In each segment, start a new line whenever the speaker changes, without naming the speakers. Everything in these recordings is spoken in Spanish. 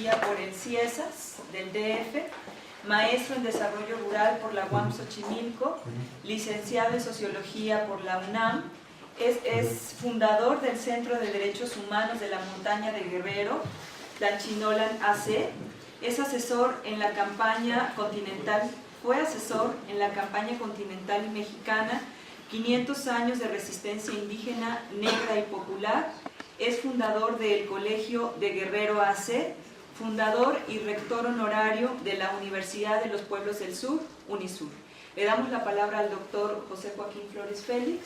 Sociología por el CIESAS del DF, maestro en Desarrollo Rural por la UAM Xochimilco, licenciado en Sociología por la UNAM, es fundador del Centro de Derechos Humanos de la Montaña de Guerrero, Tlanchinolan AC, es asesor en la campaña continental, fue asesor en la campaña continental y mexicana 500 años de resistencia indígena, negra y popular, es fundador del Colegio de Guerrero AC, fundador y rector honorario de la Universidad de los Pueblos del Sur, UNISUR. Le damos la palabra al doctor José Joaquín Flores Félix.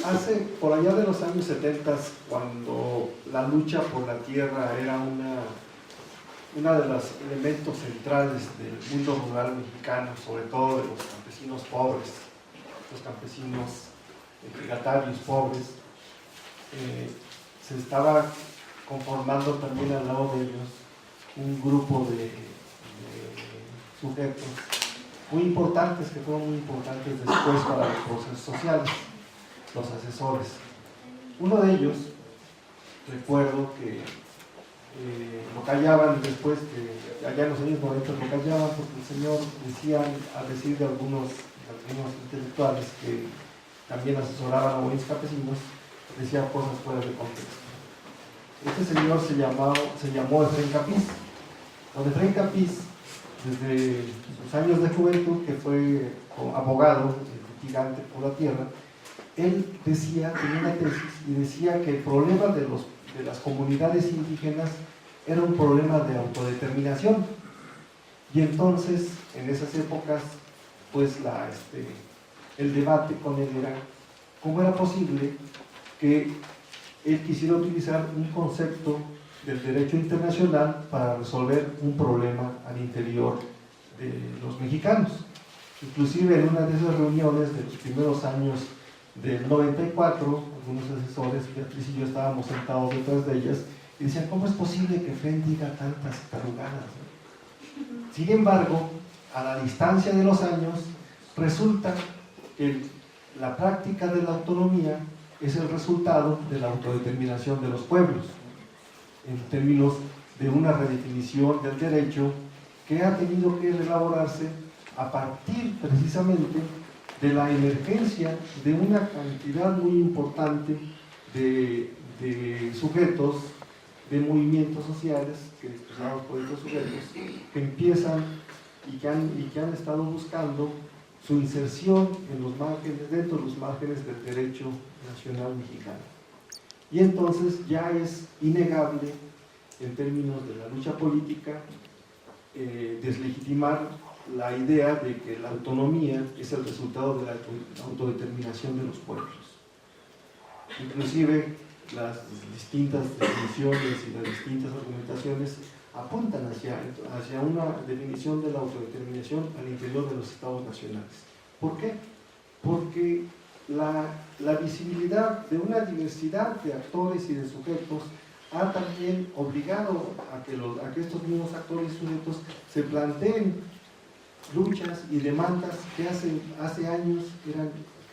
Hace por allá de los años 70, cuando la lucha por la tierra era una de los elementos centrales del mundo rural mexicano, sobre todo de los campesinos pobres, los campesinos ejidatarios pobres, se estaba conformando también al lado de ellos un grupo de sujetos muy importantes, que fueron muy importantes después para los procesos sociales, los asesores. Uno de ellos, recuerdo que lo callaban después, que allá en los años 90 lo callaban porque el señor decía, al decir de algunos intelectuales que también asesoraban a buenos campesinos, decía cosas fuera de contexto. Este señor se llamó Efraín Capiz. Don Efraín Capiz, desde sus años de juventud, que fue abogado, litigante por la tierra, él decía, tenía una tesis, y decía que el problema de las comunidades indígenas era un problema de autodeterminación. Y entonces, en esas épocas, pues el debate con él era cómo era posible que él quisiera utilizar un concepto del derecho internacional para resolver un problema al interior de los mexicanos. Inclusive en una de esas reuniones de los primeros años del 94, algunos asesores, Beatriz y yo estábamos sentados detrás de ellas, y decían, ¿cómo es posible que Efraín diga tantas tarugadas? Sin embargo, a la distancia de los años, resulta que la práctica de la autonomía es el resultado de la autodeterminación de los pueblos, en términos de una redefinición del derecho que ha tenido que elaborarse a partir precisamente de la emergencia de una cantidad muy importante de sujetos, de movimientos sociales, expresados por estos sujetos, que empiezan y que han estado buscando su inserción en los márgenes, dentro de los márgenes del derecho nacional mexicano. Y entonces ya es innegable, en términos de la lucha política, deslegitimar la idea de que la autonomía es el resultado de la autodeterminación de los pueblos. Inclusive las distintas definiciones y las distintas argumentaciones apuntan hacia una definición de la autodeterminación al interior de los estados nacionales. ¿Por qué? Porque la visibilidad de una diversidad de actores y de sujetos ha también obligado a que estos mismos actores y sujetos se planteen luchas y demandas que hace años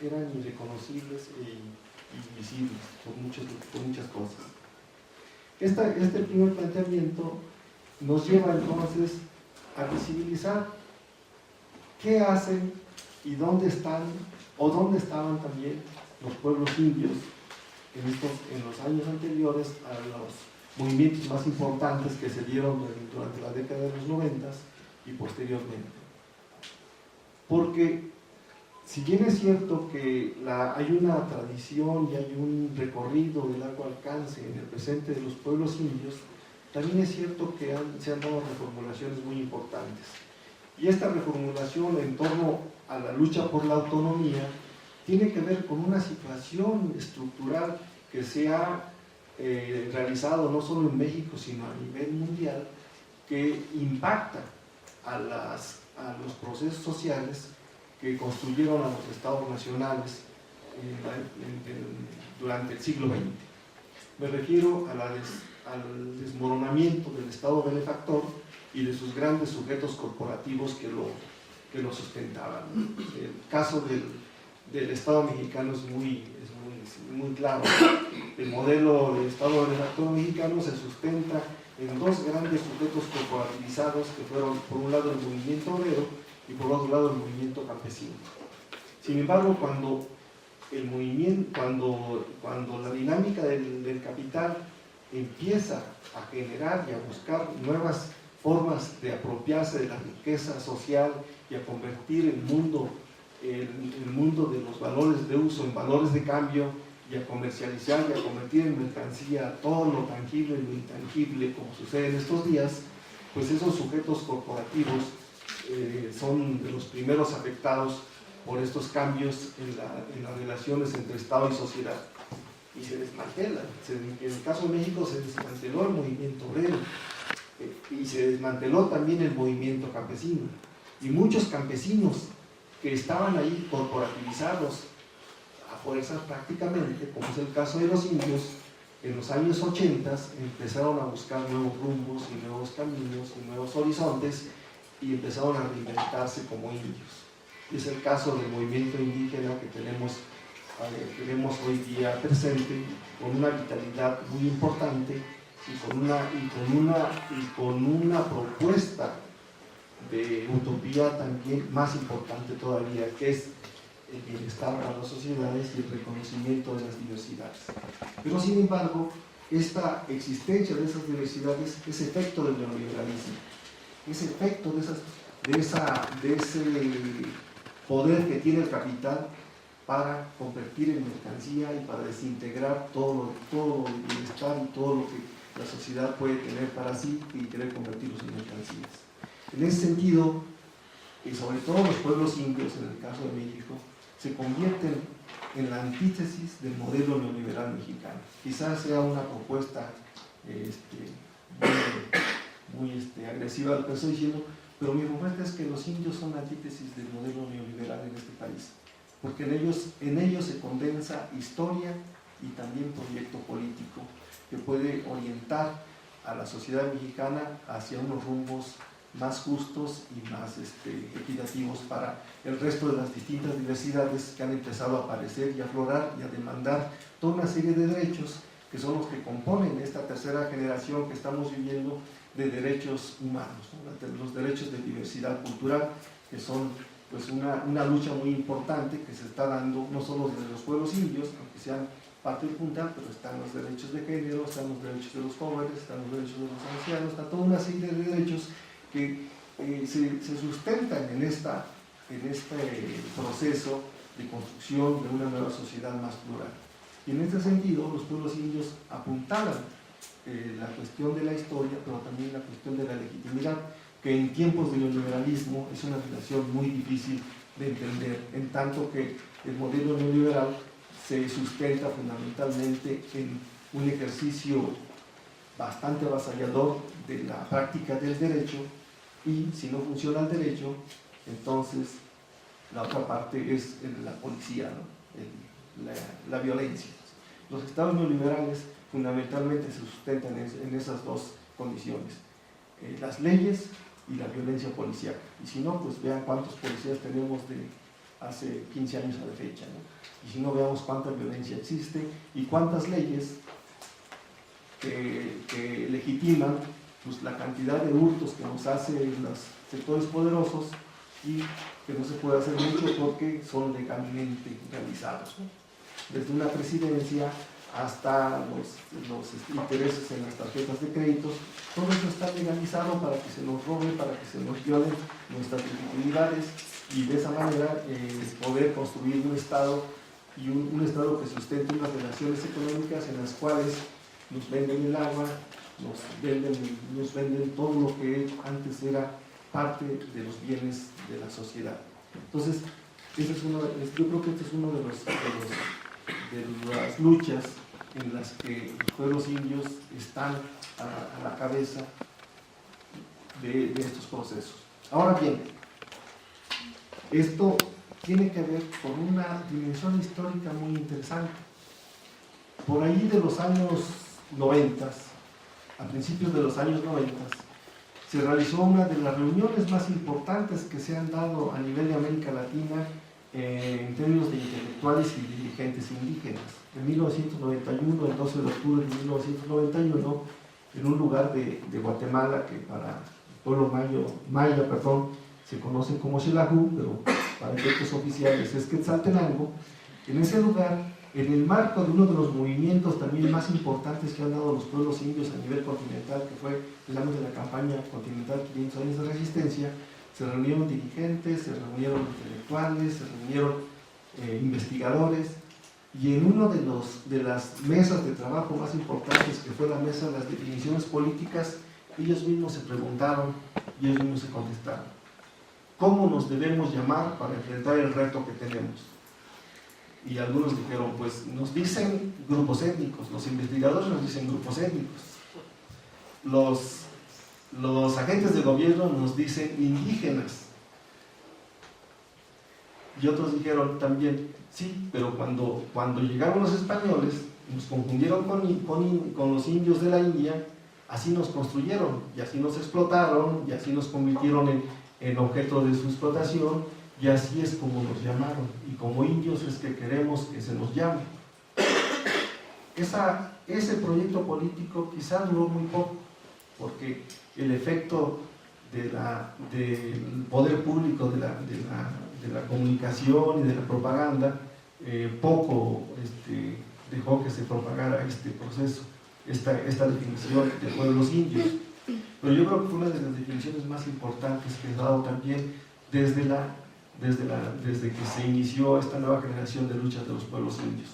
eran irreconocibles e invisibles por muchas cosas. Este primer planteamiento nos lleva entonces a visibilizar qué hacen y dónde están o dónde estaban también los pueblos indios en los años anteriores a los movimientos más importantes que se dieron durante la década de los 90 y posteriormente. Porque si bien es cierto que hay una tradición y hay un recorrido de largo alcance en el presente de los pueblos indios, también es cierto que se han dado reformulaciones muy importantes. Y esta reformulación en torno a la lucha por la autonomía tiene que ver con una situación estructural que se ha realizado no solo en México, sino a nivel mundial, que impacta a los procesos sociales que construyeron a los estados nacionales durante el siglo XX. Me refiero al desmoronamiento del estado benefactor y de sus grandes sujetos corporativos que lo sustentaban. El caso del Estado mexicano es muy claro. El modelo del Estado mexicano se sustenta en dos grandes sujetos corporativizados que fueron, por un lado, el movimiento obrero y por otro lado, el movimiento campesino. Sin embargo, cuando la dinámica del capital empieza a generar y a buscar nuevas formas de apropiarse de la riqueza social y a convertir el mundo de los valores de uso en valores de cambio, y a comercializar y a convertir en mercancía todo lo tangible y lo intangible, como sucede en estos días, pues esos sujetos corporativos son de los primeros afectados por estos cambios en las relaciones entre Estado y sociedad. Y se desmantela. En el caso de México se desmanteló el movimiento obrero y se desmanteló también el movimiento campesino. Y muchos campesinos que estaban ahí corporativizados a fuerzas prácticamente, como es el caso de los indios, en los años 80 empezaron a buscar nuevos rumbos y nuevos caminos y nuevos horizontes y empezaron a reinventarse como indios. Y es el caso del movimiento indígena que tenemos hoy día presente, con una vitalidad muy importante y con una propuesta de utopía también más importante todavía, que es el bienestar para las sociedades y el reconocimiento de las diversidades. Pero sin embargo, esta existencia de esas diversidades es efecto del neoliberalismo, es efecto de ese poder que tiene el capital para convertir en mercancía y para desintegrar todo el bienestar y todo lo que la sociedad puede tener para sí y querer convertirlos en mercancías. En ese sentido, y sobre todo los pueblos indios, en el caso de México, se convierten en la antítesis del modelo neoliberal mexicano. Quizás sea una propuesta muy agresiva lo que estoy diciendo, pero mi propuesta es que los indios son la antítesis del modelo neoliberal en este país, porque en ellos se condensa historia y también proyecto político que puede orientar a la sociedad mexicana hacia unos rumbos más justos y más equitativos para el resto de las distintas diversidades que han empezado a aparecer y a aflorar y a demandar toda una serie de derechos que son los que componen esta tercera generación que estamos viviendo de derechos humanos, ¿no? Los derechos de diversidad cultural, que son pues una lucha muy importante que se está dando no solo de los pueblos indios, aunque sean parte punta, pero están los derechos de género, están los derechos de los jóvenes, están los derechos de los ancianos, está toda una serie de derechos que se sustentan en este proceso de construcción de una nueva sociedad más plural. Y en este sentido, los pueblos indios apuntaban la cuestión de la historia, pero también la cuestión de la legitimidad, que en tiempos de neoliberalismo es una relación muy difícil de entender, en tanto que el modelo neoliberal se sustenta fundamentalmente en un ejercicio bastante avasallador de la práctica del derecho, y si no funciona el derecho, entonces la otra parte es la policía, ¿no? la violencia. Los estados neoliberales fundamentalmente se sustentan en esas dos condiciones, las leyes y la violencia policial. Y si no, pues vean cuántos policías tenemos de hace 15 años a la fecha, ¿no? Y si no, veamos cuánta violencia existe y cuántas leyes que legitiman pues, la cantidad de hurtos que nos hacen los sectores poderosos y que no se puede hacer mucho porque son legalmente realizados, ¿no? Desde una presidencia hasta los intereses en las tarjetas de créditos, todo eso está legalizado para que se nos robe, para que se nos violen nuestras legitimidades y de esa manera poder construir un Estado y un Estado que sustente unas relaciones económicas en las cuales nos venden el agua, nos venden todo lo que antes era parte de los bienes de la sociedad. Entonces, yo creo que este es uno de las luchas en las que los pueblos indios están a la cabeza de estos procesos. Ahora bien, esto tiene que ver con una dimensión histórica muy interesante. Por ahí de los años 90, a principios de los años 90, se realizó una de las reuniones más importantes que se han dado a nivel de América Latina en términos de intelectuales y dirigentes indígenas. En 1991, el 12 de octubre de 1991, en un lugar de Guatemala que para el pueblo maya, se conoce como Xelajú, pero para efectos oficiales es Quetzaltenango. En ese lugar, en el marco de uno de los movimientos también más importantes que han dado los pueblos indios a nivel continental, que fue el año de la campaña continental 500 años de resistencia, se reunieron dirigentes, se reunieron intelectuales, se reunieron investigadores, y en una de las mesas de trabajo más importantes, que fue la mesa de las definiciones políticas, ellos mismos se preguntaron y ellos mismos se contestaron: ¿cómo nos debemos llamar para enfrentar el reto que tenemos? Y algunos dijeron, pues nos dicen grupos étnicos, los investigadores nos dicen grupos étnicos, los agentes de gobierno nos dicen indígenas, y otros dijeron también, sí, pero cuando llegaron los españoles, nos confundieron con los indios de la India, así nos construyeron, y así nos explotaron, y así nos convirtieron en objeto de su explotación, y así es como nos llamaron, y como indios es que queremos que se nos llame. Ese proyecto político quizá duró muy poco, porque el efecto del poder público, de la comunicación y de la propaganda, poco dejó que se propagara este proceso, esta definición de pueblos indios. Pero yo creo que fue una de las definiciones más importantes que se ha dado también desde que se inició esta nueva generación de luchas de los pueblos indios.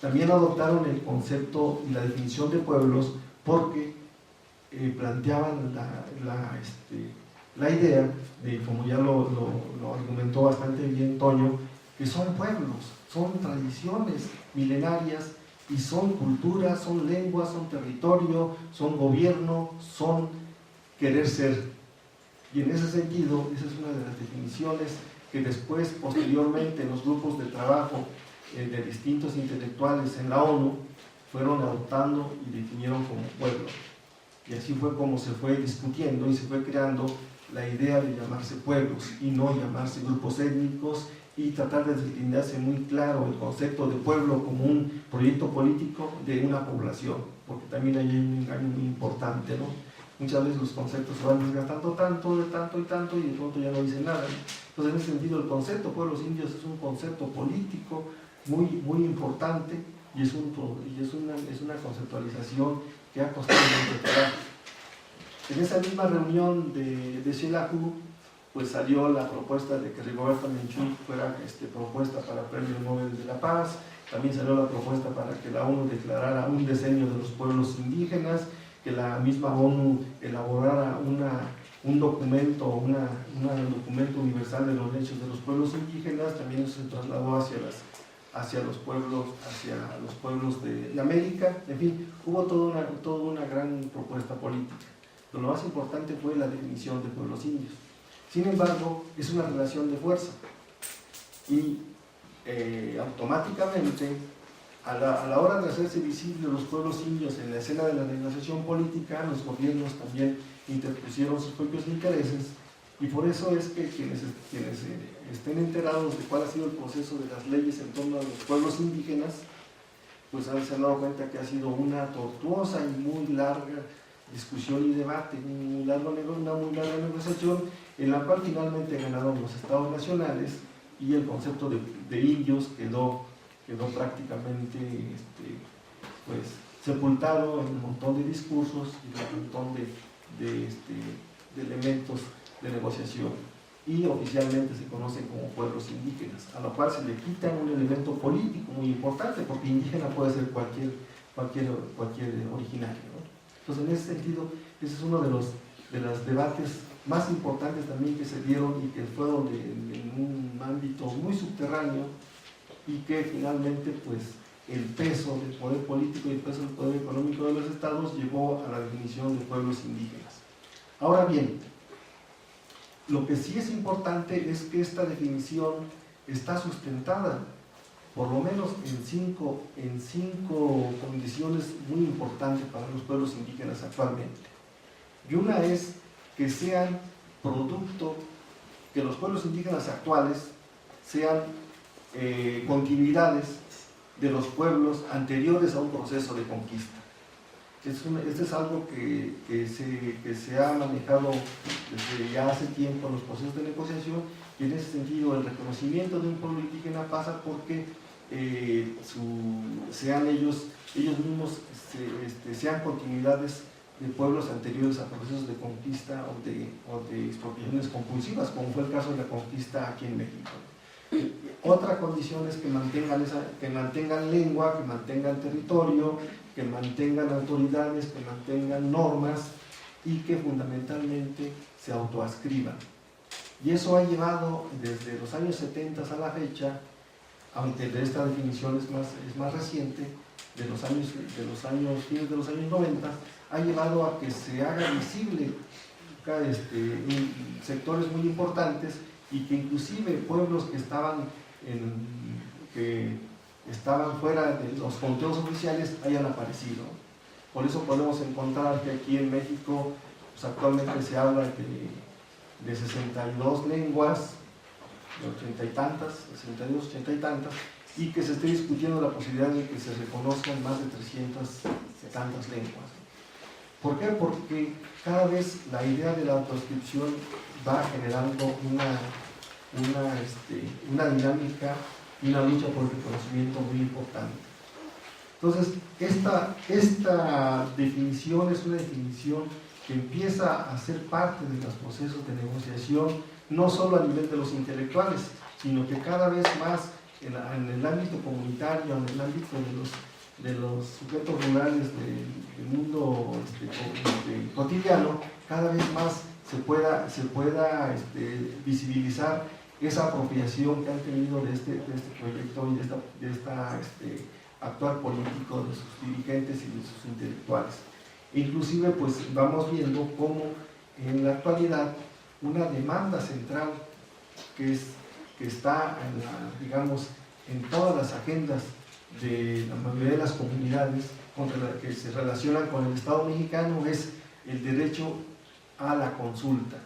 También adoptaron el concepto y la definición de pueblos porque planteaban la idea de, como ya lo argumentó bastante bien Toño, que son pueblos, son tradiciones milenarias y son culturas, son lenguas, son territorio, son gobierno, son querer ser. Y en ese sentido, esa es una de las definiciones que después, posteriormente, los grupos de trabajo de distintos intelectuales en la ONU fueron adoptando y definieron como pueblo. Y así fue como se fue discutiendo y se fue creando la idea de llamarse pueblos y no llamarse grupos étnicos, y tratar de delinearse muy claro el concepto de pueblo como un proyecto político de una población, porque también hay un engaño muy importante, ¿no? Muchas veces los conceptos se van desgastando tanto y de pronto ya no dicen nada. Entonces, en ese sentido, el concepto pueblos indios es un concepto político muy, muy importante, y es una conceptualización que ha costado mucho trabajo. En esa misma reunión de Xelajú, pues salió la propuesta de que Rigoberta Menchú fuera propuesta para el Premio Nobel de la Paz. También salió la propuesta para que la ONU declarara un decenio de los pueblos indígenas, que la misma ONU elaborara un documento universal de los derechos de los pueblos indígenas. También eso se trasladó hacia los pueblos de América. En fin, hubo toda una gran propuesta política, pero lo más importante fue la definición de pueblos indios. Sin embargo, es una relación de fuerza, y automáticamente, a la hora de hacerse visibles los pueblos indios en la escena de la negociación política, los gobiernos también interpusieron sus propios intereses, y por eso es que quienes estén enterados de cuál ha sido el proceso de las leyes en torno a los pueblos indígenas, pues se han dado cuenta que ha sido una tortuosa y muy larga discusión y debate, una muy larga negociación, en la cual finalmente ganaron los estados nacionales, y el concepto de indios quedó prácticamente pues, sepultado en un montón de discursos y en un montón de elementos de negociación, y oficialmente se conocen como pueblos indígenas, a lo cual se le quita un elemento político muy importante, porque indígena puede ser cualquier originario, ¿no? Entonces, en ese sentido, ese es uno de los debates más importantes también que se dieron, y que fueron en un ámbito muy subterráneo, y que finalmente, pues, el peso del poder político y el peso del poder económico de los estados llevó a la definición de pueblos indígenas. Ahora bien, lo que sí es importante es que esta definición está sustentada por lo menos en cinco condiciones muy importantes para los pueblos indígenas actualmente. Y una es que sean producto, que los pueblos indígenas actuales sean continuidades de los pueblos anteriores a un proceso de conquista. Este es algo que se ha manejado desde ya hace tiempo en los procesos de negociación, y en ese sentido el reconocimiento de un pueblo indígena pasa porque sean ellos mismos sean continuidades de pueblos anteriores a procesos de conquista o de expropiaciones compulsivas, como fue el caso de la conquista aquí en México. Otra condición es que mantengan lengua, que mantengan territorio, que mantengan autoridades, que mantengan normas y que fundamentalmente se autoascriban. Y eso ha llevado desde los años 70 a la fecha, aunque de esta definición es más reciente, de los fines de los años 90, ha llevado a que se haga visible en sectores muy importantes, y que inclusive pueblos que estaban fuera de los conteos oficiales hayan aparecido. Por eso podemos encontrar que aquí en México pues actualmente se habla de 62 lenguas, de 80 y tantas, 62, 80 y tantas, y que se esté discutiendo la posibilidad de que se reconozcan más de 300 y tantas lenguas. ¿Por qué? Porque cada vez la idea de la autoascripción va generando una dinámica y una lucha por el reconocimiento muy importante. Entonces, esta definición es una definición que empieza a ser parte de los procesos de negociación, no solo a nivel de los intelectuales, sino que cada vez más en el ámbito comunitario, en el ámbito de los sujetos rurales del mundo cotidiano, cada vez más se pueda visibilizar esa apropiación que han tenido de este proyecto y de este actuar político de sus dirigentes y de sus intelectuales. Inclusive pues vamos viendo cómo en la actualidad una demanda central que está en todas las agendas de la mayoría de las comunidades que se relacionan con el Estado mexicano es el derecho a la consulta.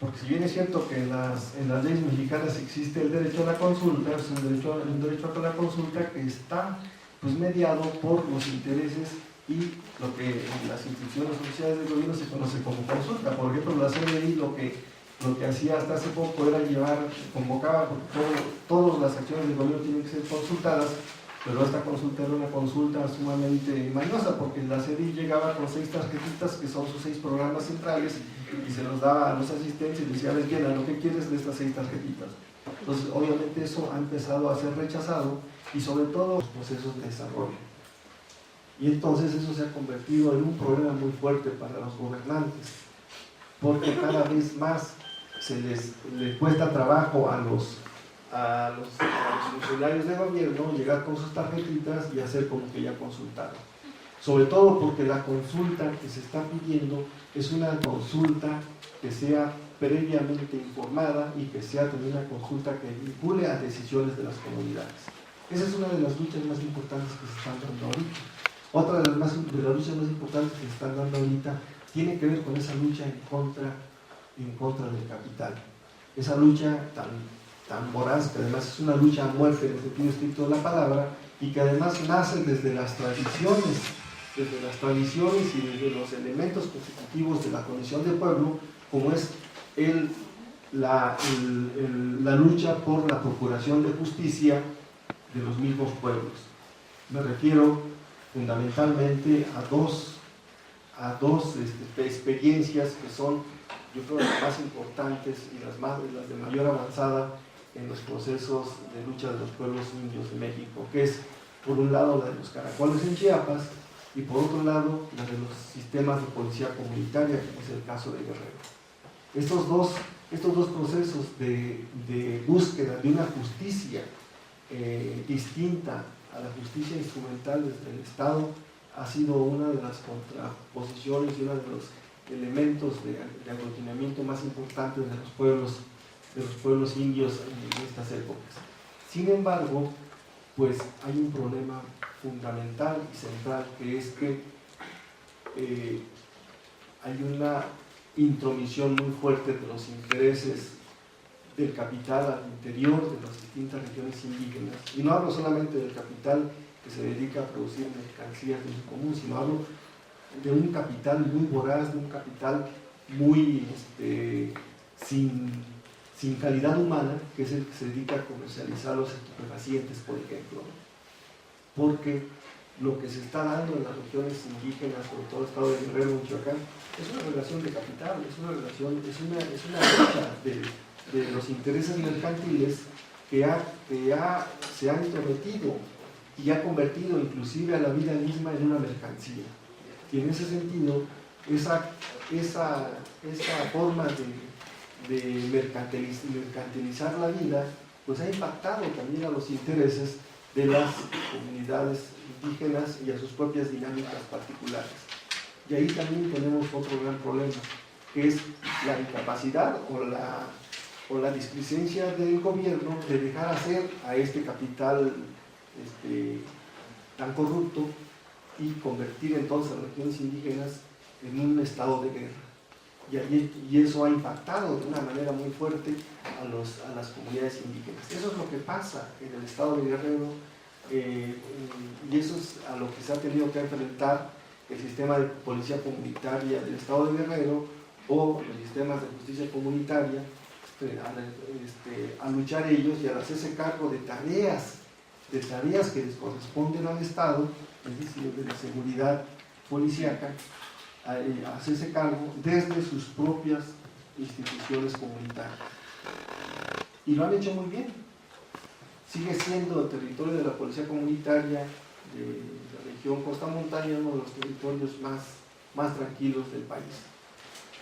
Porque si bien es cierto que en las leyes mexicanas existe el derecho a la consulta, es un derecho a la consulta que está pues mediado por los intereses y lo que en las instituciones oficiales del gobierno se conoce como consulta. Por ejemplo, la CNI lo que hacía hasta hace poco era convocaba, porque todas las acciones del gobierno tienen que ser consultadas, pero esta consulta era una consulta sumamente mañosa, porque la CNI llegaba con 6 tarjetitas, que son sus 6 programas centrales, y se los daba a los asistentes y decía, a ver, llena lo que quieres de estas 6 tarjetitas. Entonces, obviamente eso ha empezado a ser rechazado, y sobre todo los procesos de desarrollo. Y entonces eso se ha convertido en un problema muy fuerte para los gobernantes, porque cada vez más les cuesta trabajo a los funcionarios de gobierno llegar con sus tarjetitas y hacer como que ya consultaron. Sobre todo porque la consulta que se está pidiendo es una consulta que sea previamente informada y que sea también una consulta que vincule a decisiones de las comunidades. Esa es una de las luchas más importantes que se están dando ahorita. Otra de las luchas más importantes que se están dando ahorita tiene que ver con esa lucha en contra del capital. Esa lucha tan voraz, que además es una lucha a muerte en el sentido estricto de la palabra, y que además nace desde las tradiciones y desde los elementos constitutivos de la condición de pueblo, como es la lucha por la procuración de justicia de los mismos pueblos. Me refiero fundamentalmente a dos experiencias que son, yo creo, las más importantes y las de mayor avanzada en los procesos de lucha de los pueblos indios de México, que es, por un lado, la de los caracoles en Chiapas, y por otro lado, la de los sistemas de policía comunitaria, como es el caso de Guerrero. Estos dos procesos de búsqueda de una justicia distinta a la justicia instrumental desde el Estado ha sido una de las contraposiciones y uno de los elementos de aglutinamiento más importantes de los pueblos indios en estas épocas. Sin embargo, pues hay un problema fundamental y central, que es que hay una intromisión muy fuerte de los intereses del capital al interior de las distintas regiones indígenas. Y no hablo solamente del capital que se dedica a producir mercancías de uso común, sino hablo de un capital muy voraz, de un capital muy sin calidad humana, que es el que se dedica a comercializar los estupefacientes, por ejemplo. Porque lo que se está dando en las regiones indígenas, sobre todo el estado de Guerrero, Michoacán, es una relación de capital, es una lucha de los intereses mercantiles que se ha intrometido y ha convertido inclusive a la vida misma en una mercancía. Y en ese sentido, esa forma de mercantilizar la vida, pues ha impactado también a los intereses de las comunidades indígenas y a sus propias dinámicas particulares. Y ahí también tenemos otro gran problema, que es la incapacidad o la displicencia del gobierno de dejar hacer a este capital tan corrupto y convertir entonces a las regiones indígenas en un estado de guerra. Y eso ha impactado de una manera muy fuerte a las comunidades indígenas. Eso es lo que pasa en el estado de Guerrero, y eso es a lo que se ha tenido que enfrentar el sistema de policía comunitaria del estado de Guerrero o los sistemas de justicia comunitaria, a luchar ellos y a hacerse cargo de tareas que les corresponden al Estado, es decir, de la seguridad policíaca, a hacerse cargo desde sus propias instituciones comunitarias. Y lo han hecho muy bien. Sigue siendo el territorio de la policía comunitaria de la región Costa Montaña uno de los territorios más tranquilos del país.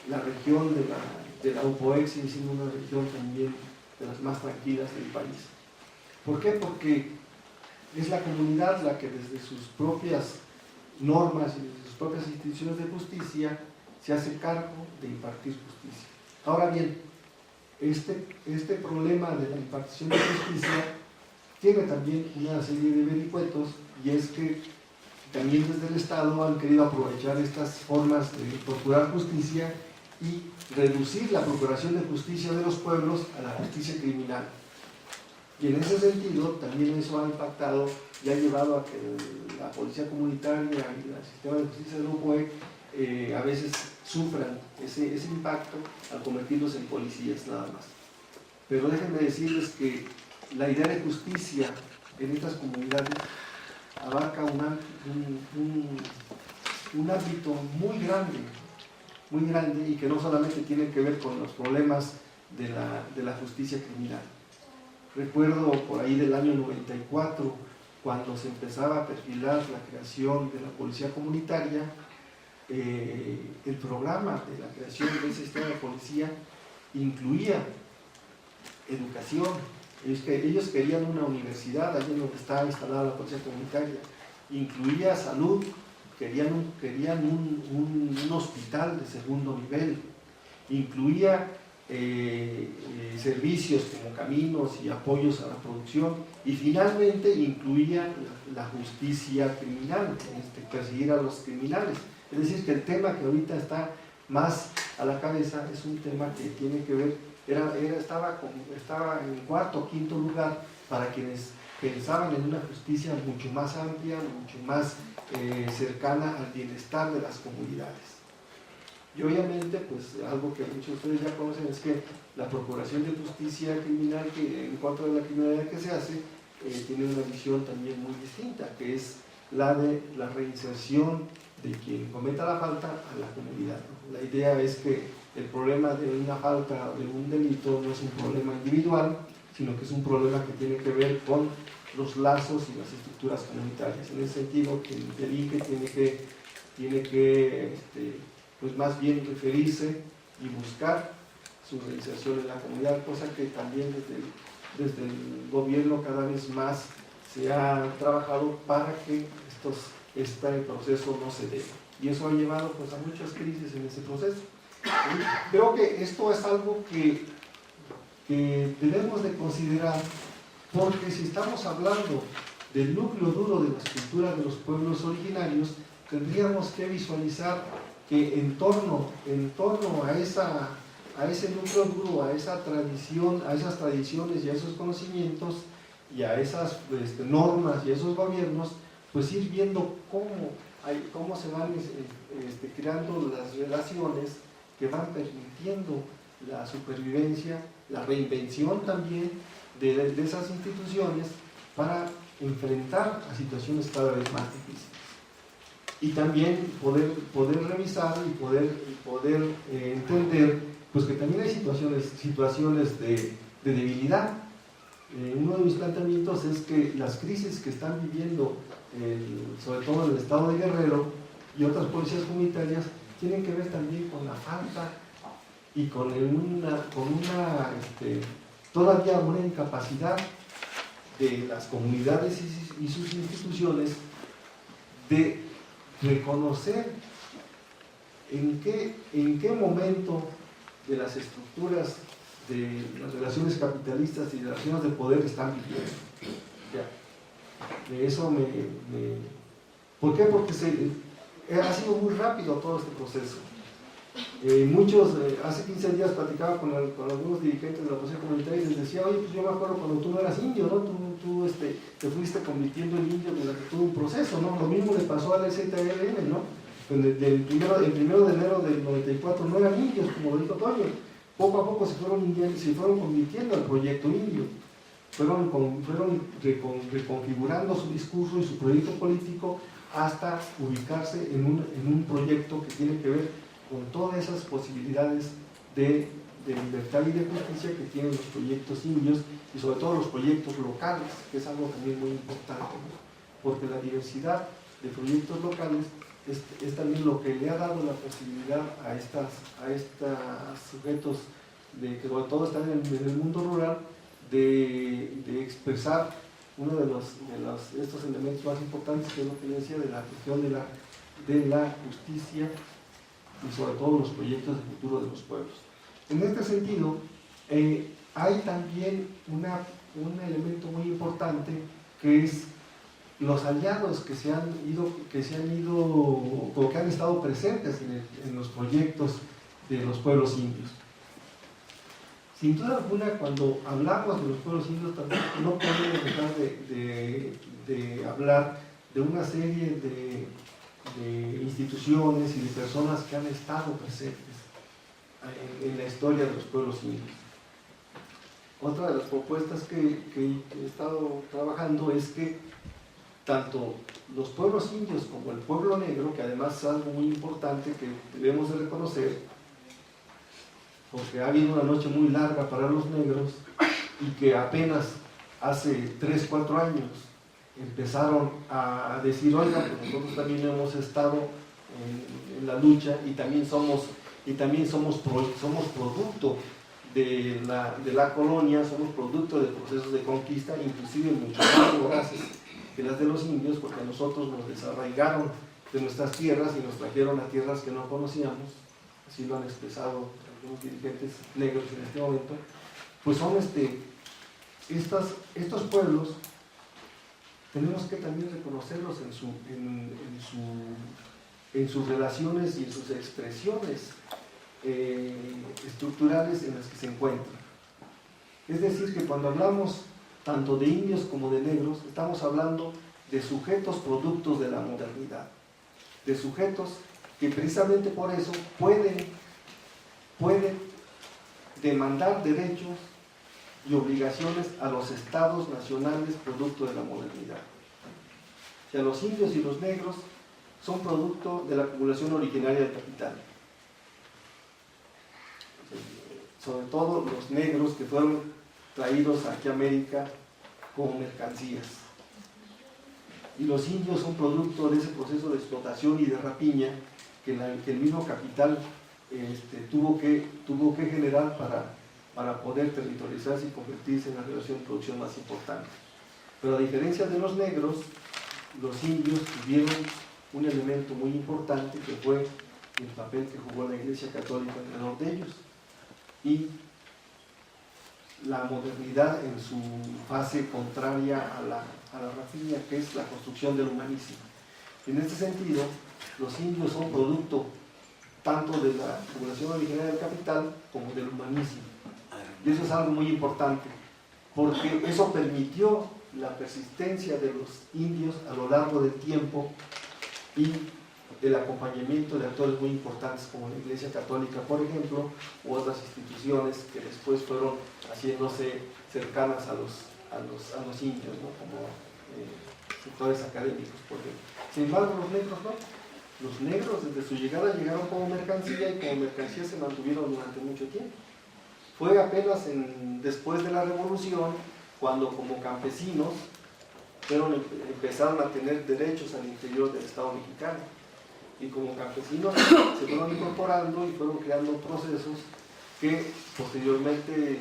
La región de la UPOEC sigue siendo una región también de las más tranquilas del país. ¿Por qué? Porque es la comunidad la que desde sus propias normas y desde sus propias instituciones de justicia se hace cargo de impartir justicia. Ahora bien, este problema de la impartición de justicia tiene también una serie de vericuetos, y es que también desde el Estado han querido aprovechar estas formas de procurar justicia y reducir la procuración de justicia de los pueblos a la justicia criminal. Y en ese sentido también eso ha impactado y ha llevado a que la policía comunitaria y el sistema de justicia del UPOEC a veces sufran ese impacto al convertirlos en policías nada más. Pero déjenme decirles que la idea de justicia en estas comunidades abarca un ámbito muy grande y que no solamente tiene que ver con los problemas de la justicia criminal. Recuerdo por ahí del año 94, cuando se empezaba a perfilar la creación de la policía comunitaria, el programa de la creación de ese sistema de policía incluía educación. Ellos querían una universidad allí donde estaba instalada la policía comunitaria, incluía salud, querían un hospital de segundo nivel, incluía servicios como caminos y apoyos a la producción, y finalmente incluía la justicia criminal, perseguir a los criminales. Es decir, que el tema que ahorita está más a la cabeza es un tema que tiene que ver, estaba en cuarto o quinto lugar para quienes pensaban en una justicia mucho más amplia, mucho más cercana al bienestar de las comunidades. Y obviamente, pues algo que muchos de ustedes ya conocen es que la procuración de justicia criminal en cuanto a la criminalidad que se hace, tiene una visión también muy distinta, que es la de la reinserción de quien cometa la falta a la comunidad. La idea es que el problema de una falta o de un delito no es un problema individual, sino que es un problema que tiene que ver con los lazos y las estructuras comunitarias. En ese sentido, quien delinque tiene que pues más bien referirse y buscar su reinserción en la comunidad, cosa que también desde el gobierno cada vez más se ha trabajado para que este proceso no se dé. Y eso ha llevado pues a muchas crisis en ese proceso. Y creo que esto es algo que debemos de considerar, porque si estamos hablando del núcleo duro de las culturas de los pueblos originarios, tendríamos que visualizar que en torno a a ese núcleo duro, a esa tradición, a esas tradiciones y a esos conocimientos y a esas normas y a esos gobiernos, pues ir viendo cómo se van creando las relaciones que van permitiendo la supervivencia, la reinvención también de esas instituciones para enfrentar a situaciones cada vez más difíciles. Y también poder revisar y poder entender pues que también hay situaciones de debilidad. Uno de mis planteamientos es que las crisis que están viviendo, sobre todo el estado de Guerrero y otras policías comunitarias, tienen que ver también con la falta y con todavía una incapacidad de las comunidades y sus instituciones de reconocer en qué momento de las estructuras de las relaciones capitalistas y de las relaciones de poder están viviendo. De eso ¿por qué? Porque ha sido muy rápido todo este proceso. Hace 15 días platicaba con algunos dirigentes de la policía comunitaria y les decía, oye, pues yo me acuerdo cuando tú no eras indio, ¿no? Tú te fuiste convirtiendo en indio durante todo un proceso, ¿no? Lo mismo le pasó a la ZLN, ¿no? El 1 de enero del 94 no eran indios, como lo dijo Toño. Poco a poco se fueron convirtiendo al proyecto indio. Fueron reconfigurando su discurso y su proyecto político hasta ubicarse en un proyecto que tiene que ver con todas esas posibilidades de libertad y de justicia que tienen los proyectos indios y sobre todo los proyectos locales, que es algo también muy importante, ¿no? Porque la diversidad de proyectos locales es también lo que le ha dado la posibilidad a estos sujetos que sobre todo están en el mundo rural de expresar uno de estos elementos más importantes, que es lo que yo decía, de la cuestión de la justicia y sobre todo los proyectos de futuro de los pueblos. En este sentido, hay también un elemento muy importante que es los aliados que han estado presentes en los proyectos de los pueblos indios. Sin duda alguna, cuando hablamos de los pueblos indios, también no podemos dejar de hablar de una serie de instituciones y de personas que han estado presentes en la historia de los pueblos indios. Otra de las propuestas que he estado trabajando es que tanto los pueblos indios como el pueblo negro, que además es algo muy importante que debemos de reconocer, porque ha habido una noche muy larga para los negros y que apenas hace 3-4 años empezaron a decir, oiga, pues nosotros también hemos estado en la lucha y también somos producto de la colonia, somos producto de procesos de conquista, inclusive mucho más voraces que las de los indios, porque a nosotros nos desarraigaron de nuestras tierras y nos trajeron a tierras que no conocíamos, así lo han expresado algunos dirigentes negros en este momento. Pues son estos pueblos, tenemos que también reconocerlos en sus relaciones y en sus expresiones estructurales en las que se encuentran. Es decir, que cuando hablamos tanto de indios como de negros, estamos hablando de sujetos productos de la modernidad, de sujetos que precisamente por eso pueden demandar derechos y obligaciones a los estados nacionales producto de la modernidad. O sea, los indios y los negros son producto de la acumulación originaria del capital. Sobre todo los negros que fueron traídos aquí a América como mercancías. Y los indios son producto de ese proceso de explotación y de rapiña que el mismo capital tuvo que generar para poder territorializarse y convertirse en la relación de producción más importante. Pero a diferencia de los negros, los indios tuvieron un elemento muy importante que fue el papel que jugó la Iglesia Católica alrededor de ellos y la modernidad en su fase contraria a la rapiña, que es la construcción del humanismo. En este sentido, los indios son producto tanto de la acumulación originaria del capital como del humanismo. Y eso es algo muy importante, porque eso permitió la persistencia de los indios a lo largo del tiempo y el acompañamiento de actores muy importantes como la Iglesia Católica, por ejemplo, u otras instituciones que después fueron haciéndose cercanas a los indios, ¿no? Como sectores académicos, por ejemplo. Sin embargo, los negros no. Los negros desde su llegada llegaron como mercancía y como mercancía se mantuvieron durante mucho tiempo. Fue apenas después de la Revolución cuando como campesinos empezaron a tener derechos al interior del Estado mexicano. Y como campesinos se fueron incorporando y fueron creando procesos que posteriormente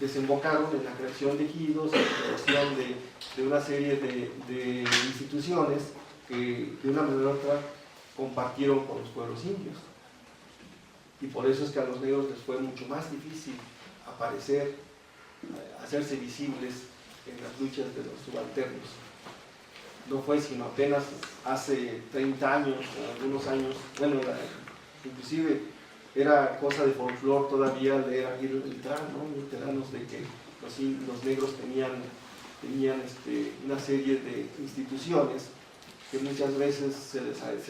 desembocaron en la creación de ejidos, en la creación de una serie de instituciones que de una manera u otra compartieron con los pueblos indios. Y por eso es que a los negros les fue mucho más difícil aparecer, hacerse visibles en las luchas de los subalternos. No fue sino apenas hace 30 años, o algunos años, bueno, inclusive era cosa de folclore todavía leer a Gil Beltrán, ¿no? Veteranos de que los negros tenían una serie de instituciones que muchas veces se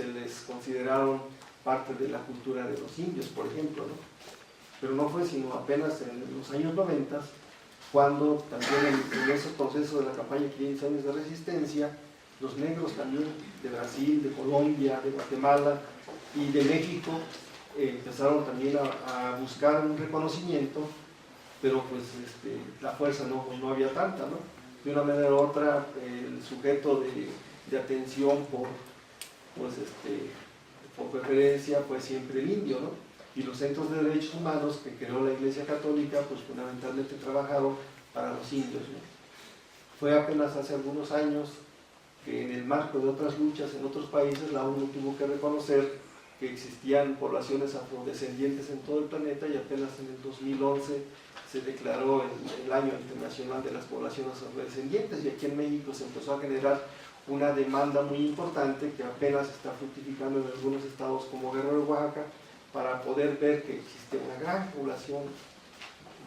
les consideraron parte de la cultura de los indios, por ejemplo, ¿no? Pero no fue sino apenas en los años 90 cuando también en esos procesos de la campaña 500 años de resistencia, los negros también de Brasil, de Colombia, de Guatemala y de México empezaron también a buscar un reconocimiento, pero pues la fuerza no había tanta, ¿no? De una manera u otra el sujeto de atención por preferencia fue siempre el indio, ¿no? Y los centros de derechos humanos que creó la Iglesia Católica pues fundamentalmente trabajaron para los indios, ¿no? Fue apenas hace algunos años que en el marco de otras luchas en otros países la ONU tuvo que reconocer que existían poblaciones afrodescendientes en todo el planeta y apenas en el 2011 se declaró el Año Internacional de las Poblaciones Afrodescendientes y aquí en México se empezó a generar una demanda muy importante que apenas está fructificando en algunos estados como Guerrero y Oaxaca para poder ver que existe una gran población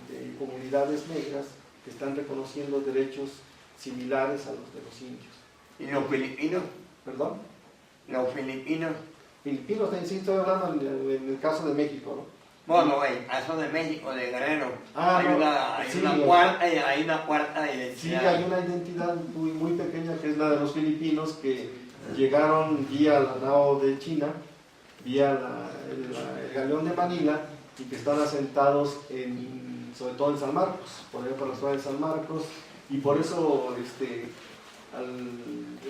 de comunidades negras que están reconociendo derechos similares a los de los indios.
¿Y los filipinos?
¿Perdón?
Los filipinos.
Filipinos, sí, estoy hablando en el caso de México, ¿no?
Bueno, el caso de México, de Guerrero, hay una cuarta identidad.
Sí, hay una identidad muy, muy pequeña que es la de los filipinos que llegaron vía la nao de China, vía el galeón de Manila y que están asentados sobre todo en San Marcos, por allá por la zona de San Marcos, y por eso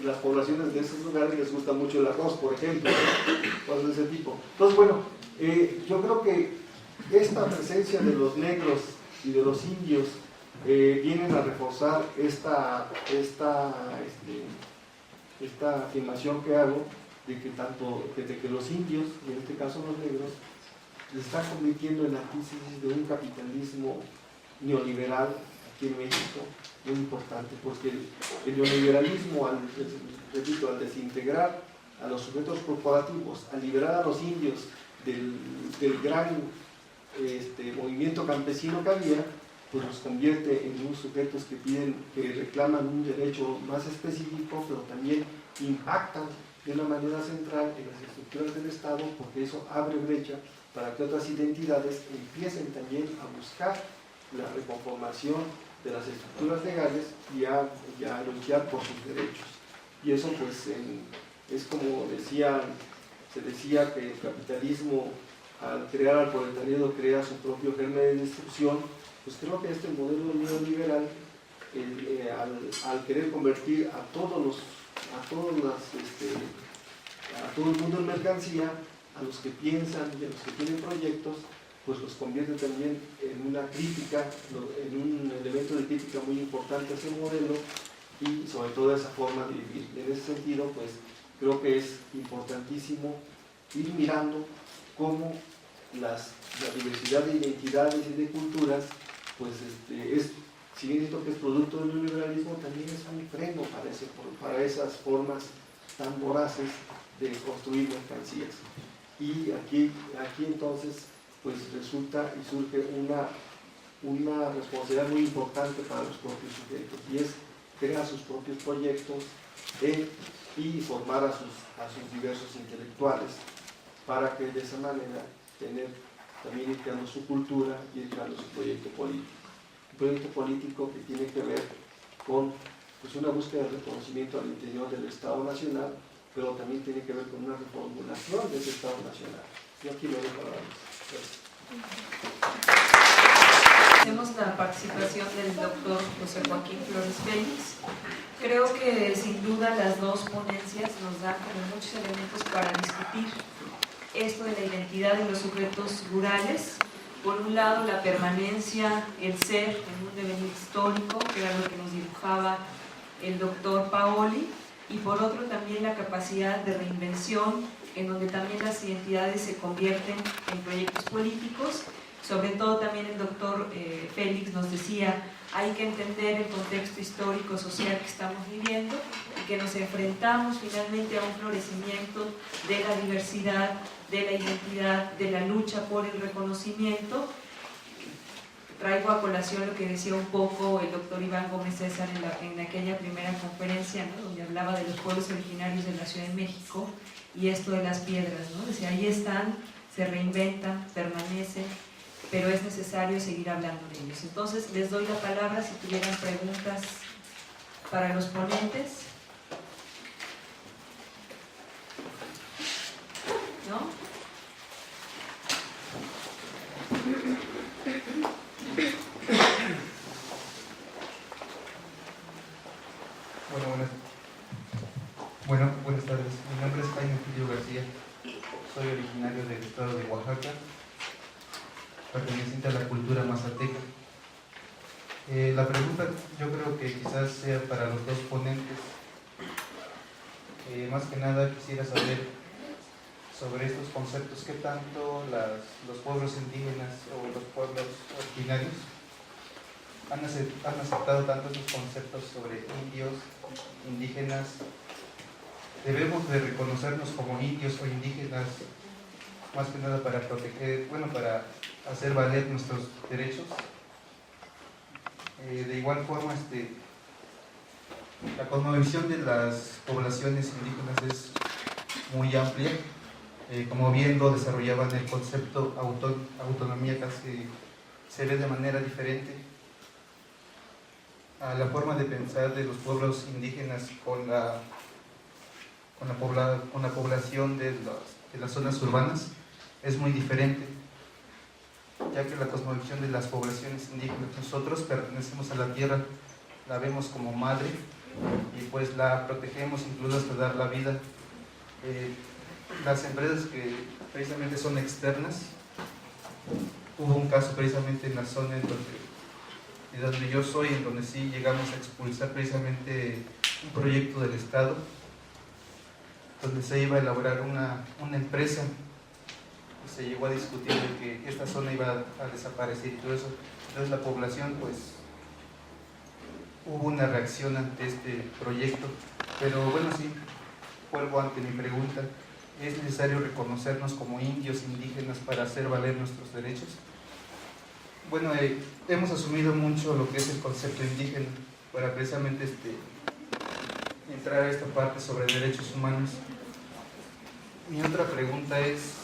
las poblaciones de esos lugares les gusta mucho el arroz, por ejemplo, cosas de ese tipo. Entonces, bueno, yo creo que esta presencia de los negros y de los indios vienen a reforzar esta afirmación que hago de que de que los indios, y en este caso los negros, se están convirtiendo en la antítesis de un capitalismo neoliberal aquí en México, muy importante, porque el neoliberalismo, al desintegrar a los sujetos corporativos, al liberar a los indios del gran movimiento campesino que había, pues los convierte en unos sujetos que reclaman un derecho más específico, pero también impactan de una manera central en las estructuras del Estado, porque eso abre brecha para que otras identidades empiecen también a buscar la reconformación de las estructuras legales y a luchar por sus derechos. Y eso pues es como se decía que el capitalismo al crear al proletariado crea su propio germen de destrucción. Pues creo que este modelo neoliberal al querer convertir a todo el mundo en mercancía, a los que piensan y a los que tienen proyectos, pues los convierte también en una crítica, en un elemento de crítica muy importante a ese modelo y sobre todo a esa forma de vivir. En ese sentido, pues creo que es importantísimo ir mirando cómo la diversidad de identidades y de culturas, pues si bien esto que es producto del neoliberalismo, también es un freno para esas formas tan voraces de construir mercancías. y aquí entonces pues resulta y surge una responsabilidad muy importante para los propios sujetos, y es crear sus propios proyectos y formar a sus diversos intelectuales para que de esa manera también ir creando su cultura y ir creando su proyecto político. Un proyecto político que tiene que ver con pues, una búsqueda de reconocimiento al interior del Estado Nacional, pero también tiene que ver con una reformulación de ese Estado Nacional. Yo aquí lo dejo ahora.
Hacemos la participación del doctor José Joaquín Flores Félix. Creo que sin duda las dos ponencias nos dan como muchos elementos para discutir esto de la identidad de los sujetos rurales. Por un lado, la permanencia, el ser en un devenir histórico, que era lo que nos dibujaba el doctor Paoli, y por otro también la capacidad de reinvención, en donde también las identidades se convierten en proyectos políticos. Sobre todo también el doctor Félix nos decía, hay que entender el contexto histórico social que estamos viviendo y que nos enfrentamos finalmente a un florecimiento de la diversidad, de la identidad, de la lucha por el reconocimiento. Traigo a colación lo que decía un poco el doctor Iván Gómez César en aquella primera conferencia, ¿no?, donde hablaba de los pueblos originarios de la Ciudad de México y esto de las piedras, ¿no? Decía, ahí están, se reinventan, permanecen, pero es necesario seguir hablando de ellos. Entonces, les doy la palabra si tuvieran preguntas para los ponentes. ¿No?
Buenas tardes. Mi nombre es Jaime Filio García. Soy originario del estado de Oaxaca, perteneciente a la cultura mazateca. La pregunta yo creo que quizás sea para los dos ponentes. Más que nada quisiera saber sobre estos conceptos, qué tanto los pueblos indígenas o los pueblos originarios han aceptado tanto esos conceptos sobre indios, indígenas. Debemos de reconocernos como indios o indígenas más que nada para proteger, para hacer valer nuestros derechos. De igual forma, la cosmovisión de las poblaciones indígenas es muy amplia. Como bien lo desarrollaban, el concepto autonomía casi se ve de manera diferente a la forma de pensar de los pueblos indígenas con la población de las zonas urbanas. Es muy diferente, ya que la cosmovisión de las poblaciones indígenas, nosotros pertenecemos a la tierra, la vemos como madre y pues la protegemos incluso hasta dar la vida. Las empresas que precisamente son externas, hubo un caso precisamente en la zona de donde yo soy, en donde sí llegamos a expulsar precisamente un proyecto del Estado, donde se iba a elaborar una empresa. Se llegó a discutir de que esta zona iba a desaparecer y todo eso. Entonces la población, pues, hubo una reacción ante este proyecto. Pero bueno, sí, vuelvo ante mi pregunta. ¿Es necesario reconocernos como indios, indígenas, para hacer valer nuestros derechos? Bueno, hemos asumido mucho lo que es el concepto indígena para precisamente entrar a esta parte sobre derechos humanos. Mi otra pregunta es...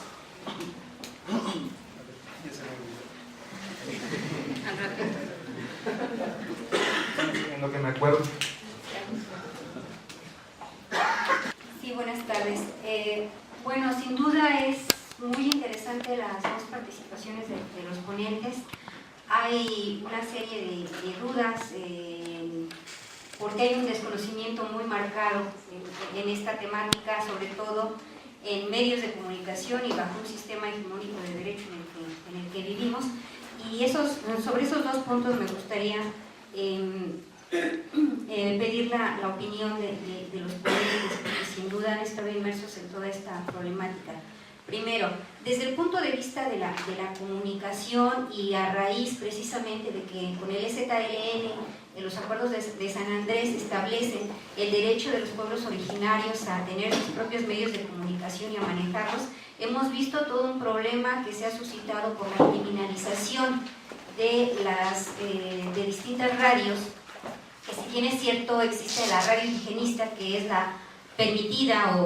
en lo que me acuerdo.
Sí, buenas tardes. Bueno, sin duda es muy interesante las dos participaciones de los ponentes. Hay una serie de dudas porque hay un desconocimiento muy marcado en esta temática, sobre todo en medios de comunicación y bajo un sistema hegemónico de derecho en el que vivimos. Y sobre esos dos puntos me gustaría pedir la opinión de los ponentes, porque sin duda han estado inmersos en toda esta problemática. Primero, desde el punto de vista de la comunicación y a raíz precisamente de que con el EZLN los acuerdos de San Andrés establecen el derecho de los pueblos originarios a tener sus propios medios de comunicación y a manejarlos, hemos visto todo un problema que se ha suscitado por la criminalización de distintas radios, que si bien es cierto existe la radio indigenista, que es la permitida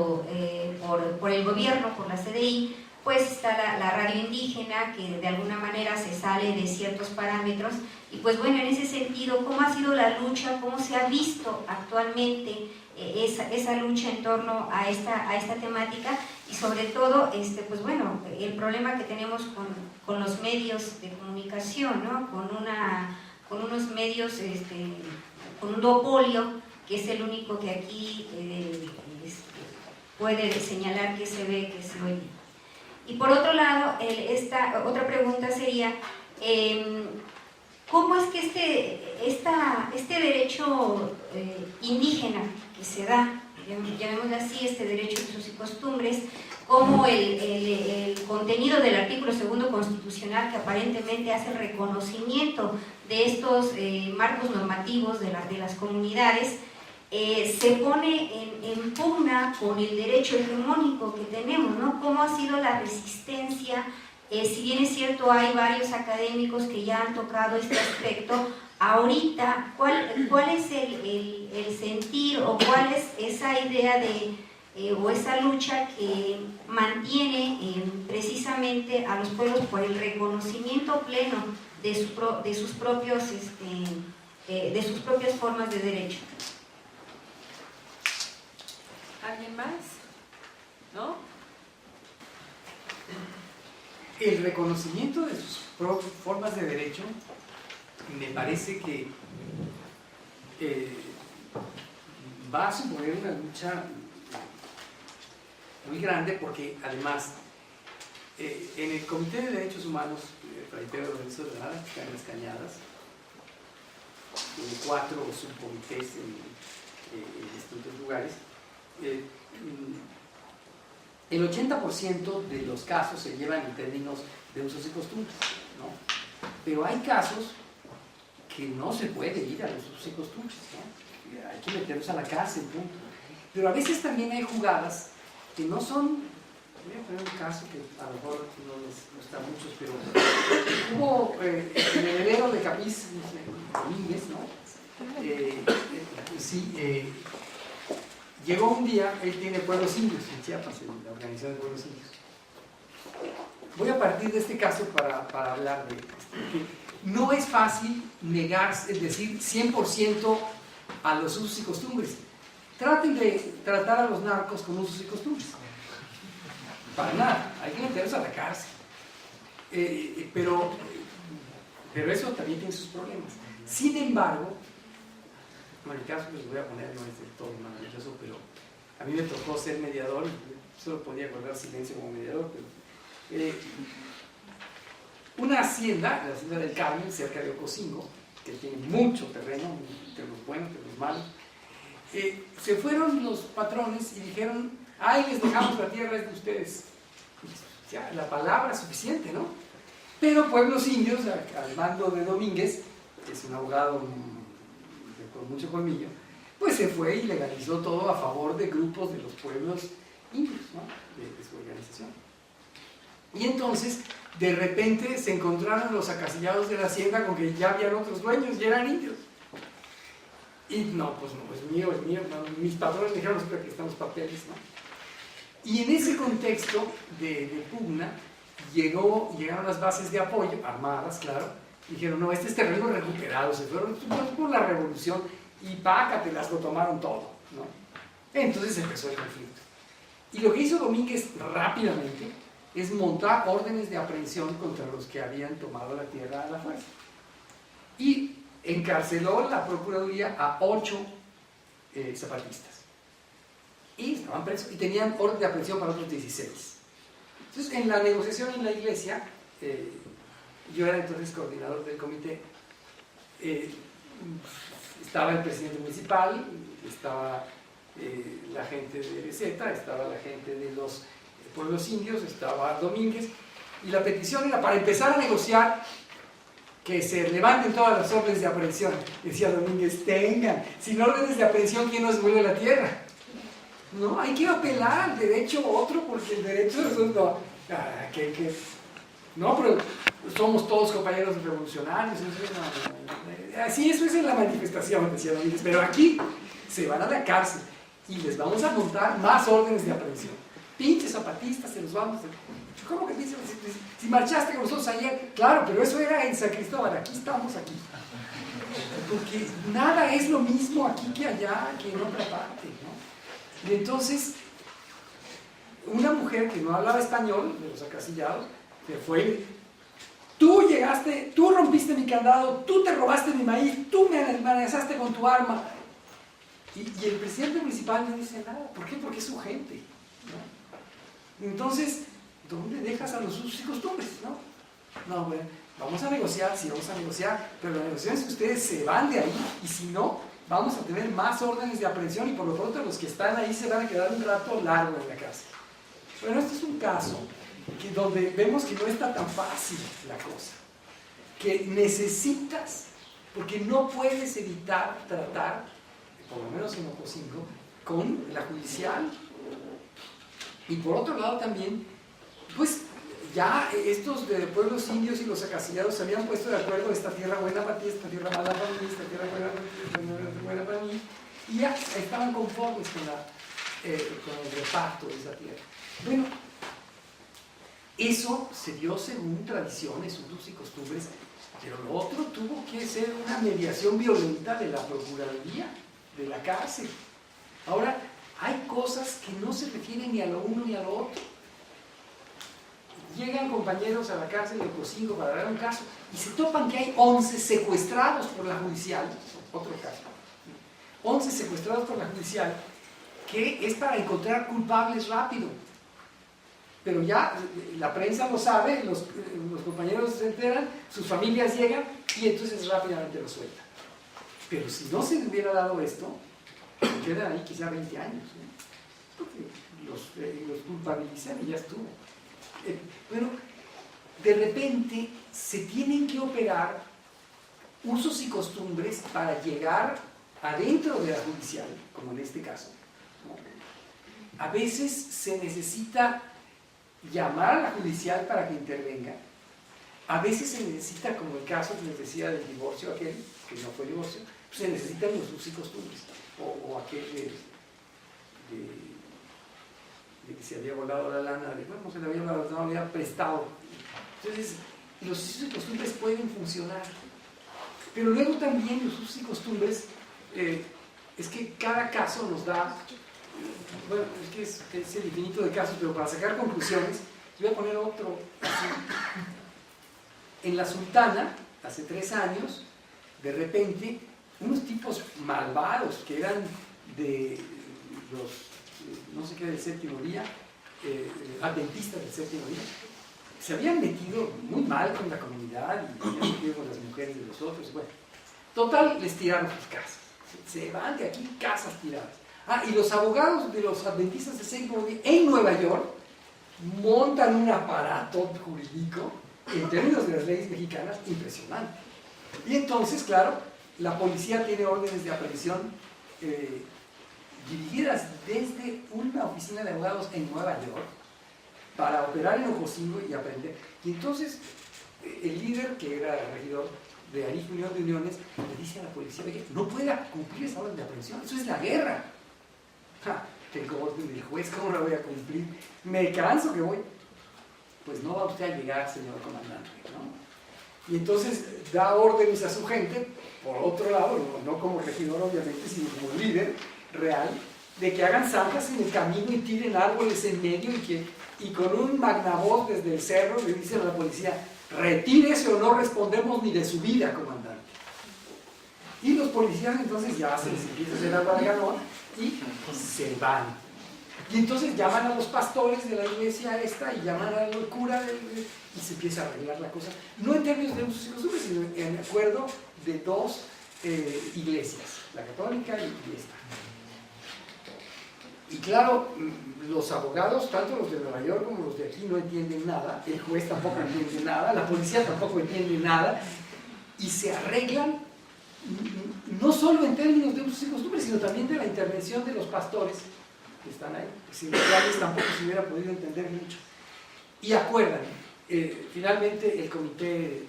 por el gobierno, por la CDI, pues está la radio indígena, que de alguna manera se sale de ciertos parámetros. Y pues bueno, en ese sentido, ¿cómo ha sido la lucha? ¿Cómo se ha visto actualmente esa lucha en torno a esta temática? Y sobre todo, pues bueno, el problema que tenemos con los medios de comunicación, ¿no? Con unos medios, con un duopolio, que es el único que aquí puede señalar que se ve, que se oye. Y por otro lado, esta otra pregunta sería, ¿cómo es que este derecho indígena que se da, llamémoslo así, este derecho de usos y costumbres, como el contenido del artículo 2 constitucional, que aparentemente hace el reconocimiento de estos marcos normativos de las comunidades, se pone en pugna con el derecho hegemónico que tenemos, ¿no? ¿Cómo ha sido la resistencia? Si bien es cierto, hay varios académicos que ya han tocado este aspecto, ahorita, ¿cuál es el sentir o cuál es esa idea o esa lucha que mantiene precisamente a los pueblos por el reconocimiento pleno de sus propias formas de derecho?
¿Alguien más? ¿No?
El reconocimiento de sus formas de derecho me parece que va a suponer una lucha muy grande, porque además en el Comité de Derechos Humanos Fray Pedro Lorenzo de Granada, que están en Las Cañadas, tiene 4 subcomités en distintos lugares. El 80% de los casos se llevan en términos de usos y costumbres, ¿no? Pero hay casos que no se puede ir a los usos y costumbres, ¿no? Hay que meterlos a la cárcel, punto. Pero a veces también hay jugadas que no son. Voy a poner un caso que a lo mejor no les gusta a muchos, pero hubo en el heredero de Capiz Domínguez, ¿no? Llegó un día, él tiene pueblos indios en Chiapas, en la organización de pueblos indios. Voy a partir de este caso para hablar de esto. No es fácil negarse, es decir, 100% a los usos y costumbres. Traten de tratar a los narcos con usos y costumbres. Para nada, hay que meterlos a la cárcel. Pero eso también tiene sus problemas. Sin embargo, bueno, el caso que les voy a poner no es del todo maravilloso, pero a mí me tocó ser mediador, y solo podía guardar silencio como mediador, pero una hacienda, la hacienda del Carmen, cerca de Ocosingo, que tiene mucho terreno, entre los buenos, entre los malos, se fueron los patrones y dijeron: ¡ay, les dejamos la tierra, es de ustedes! Ya, la palabra es suficiente, ¿no? Pero pueblos indios, al mando de Domínguez, que es un abogado con mucho colmillo, pues se fue y legalizó todo a favor de grupos de los pueblos indios, ¿no? de su organización. Y entonces, de repente, se encontraron los acasillados de la hacienda con que ya habían otros dueños y eran indios. Y no, pues no, es mío, no, mis patrones me dijeron: espera, que están los papeles, ¿no? Y en ese contexto de pugna, llegaron las bases de apoyo, armadas, claro. Dijeron: no, este es terreno recuperado, se fueron por la revolución y pácatelas, lo tomaron todo, ¿no? Entonces empezó el conflicto. Y lo que hizo Domínguez rápidamente es montar órdenes de aprehensión contra los que habían tomado la tierra a la fuerza. Y encarceló la Procuraduría a 8 zapatistas. Y estaban presos y tenían orden de aprehensión para otros 16. Entonces, en la negociación en la iglesia, yo era entonces coordinador del comité, estaba el presidente municipal, estaba la gente de Z, estaba la gente de los pueblos indios, estaba Domínguez, y la petición era para empezar a negociar que se levanten todas las órdenes de aprehensión. Decía Domínguez, tengan, sin órdenes de aprehensión, ¿quién nos devuelve la tierra? No, hay que apelar al derecho otro, porque el derecho es no, no, pero somos todos compañeros revolucionarios. Así, eso es en la manifestación, decía Domínguez, pero aquí se van a la cárcel y les vamos a montar más órdenes de aprehensión. Pinches zapatistas, se los vamos a... ¿Cómo que dicen? Si marchaste con nosotros ayer, claro, pero eso era en San Cristóbal, aquí estamos aquí. Porque nada es lo mismo aquí que allá, que en otra parte, ¿no? Y entonces, una mujer que no hablaba español, de los acasillados, que fue, tú llegaste, tú rompiste mi candado, tú te robaste mi maíz, tú me amenazaste con tu arma. Y el presidente municipal no dice nada. ¿Por qué? Porque es su gente, ¿no? Entonces, ¿dónde dejas a los usos y costumbres? No, bueno, vamos a negociar, sí vamos a negociar, pero la negociación es que ustedes se van de ahí, y si no, vamos a tener más órdenes de aprehensión, y por lo pronto los que están ahí se van a quedar un rato largo en la cárcel. Bueno, este es un caso donde vemos que no está tan fácil la cosa, que necesitas, porque no puedes evitar tratar, por lo menos en Ocosingo, con la judicial. Y por otro lado también, pues ya estos de pueblos indios y los acasillados se habían puesto de acuerdo, esta tierra buena para ti, esta tierra mala para mí, esta tierra buena para mí, y ya estaban conformes con el reparto de esa tierra. Bueno, eso se dio según tradiciones, usos y costumbres, pero lo otro tuvo que ser una mediación violenta de la Procuraduría, de la cárcel. Ahora, hay cosas que no se refieren ni a lo uno ni a lo otro. Llegan compañeros a la cárcel de Ocosingo para dar un caso y se topan que hay 11 secuestrados por la judicial, otro caso, 11 secuestrados por la judicial, que es para encontrar culpables rápido. Pero ya la prensa lo sabe, los compañeros se enteran, sus familias llegan y entonces rápidamente lo sueltan. Pero si no se hubiera dado esto, se quedan ahí quizá 20 años, ¿no? Porque los culpabilizan y ya estuvo. Bueno, de repente se tienen que operar usos y costumbres para llegar adentro de la judicial, como en este caso, ¿no? A veces se necesita llamar a la judicial para que intervenga, a veces se necesita, como el caso que les decía del divorcio aquel, que no fue divorcio, pues se necesitan los usos y costumbres, o aquel de que se había volado la lana, bueno, se le había volado, no había prestado. Entonces, los usos y costumbres pueden funcionar. Pero luego también los usos y costumbres, es que cada caso nos da, bueno, es que es el infinito de casos, pero para sacar conclusiones, yo voy a poner otro. Así. En la Sultana, hace 3 años, de repente, unos tipos malvados que eran de los, no sé qué, del séptimo día, adventistas del séptimo día, se habían metido muy mal con la comunidad y se habían metido con las mujeres de los otros. Bueno, total, les tiraron sus casas. Se van de aquí, casas tiradas. Ah, y los abogados de los adventistas del séptimo día en Nueva York montan un aparato jurídico, en términos de las leyes mexicanas, impresionante. Y entonces, claro, la policía tiene órdenes de aprehensión dirigidas desde una oficina de abogados en Nueva York para operar en Ocosingo y aprender. Y entonces el líder, que era el regidor de Arif Unión de Uniones, le dice a la policía que no puede cumplir esa orden de aprehensión, eso es la guerra. Tengo orden del juez, ¿cómo la voy a cumplir? Me canso que voy. Pues no va usted a llegar, señor comandante, ¿no? Y entonces da órdenes a su gente, por otro lado, no como regidor obviamente, sino como líder real, de que hagan zanjas en el camino y tiren árboles en medio y con un magnavoz desde el cerro le dicen a la policía, retírese o no respondemos ni de su vida, comandante. Y los policías entonces ya se les empieza a hacer la barganón y se van. Y entonces llaman a los pastores de la iglesia esta y llaman al cura y se empieza a arreglar la cosa, no en términos de usos y costumbres, sino en acuerdo de 2 iglesias, la católica y esta. Y claro, los abogados, tanto los de Nueva York como los de aquí, no entienden nada, el juez tampoco entiende nada, la policía tampoco entiende nada, y se arreglan no solo en términos de usos y costumbres, sino también de la intervención de los pastores que están ahí, sin los cuales tampoco se hubiera podido entender mucho. Y acuerdan, finalmente el comité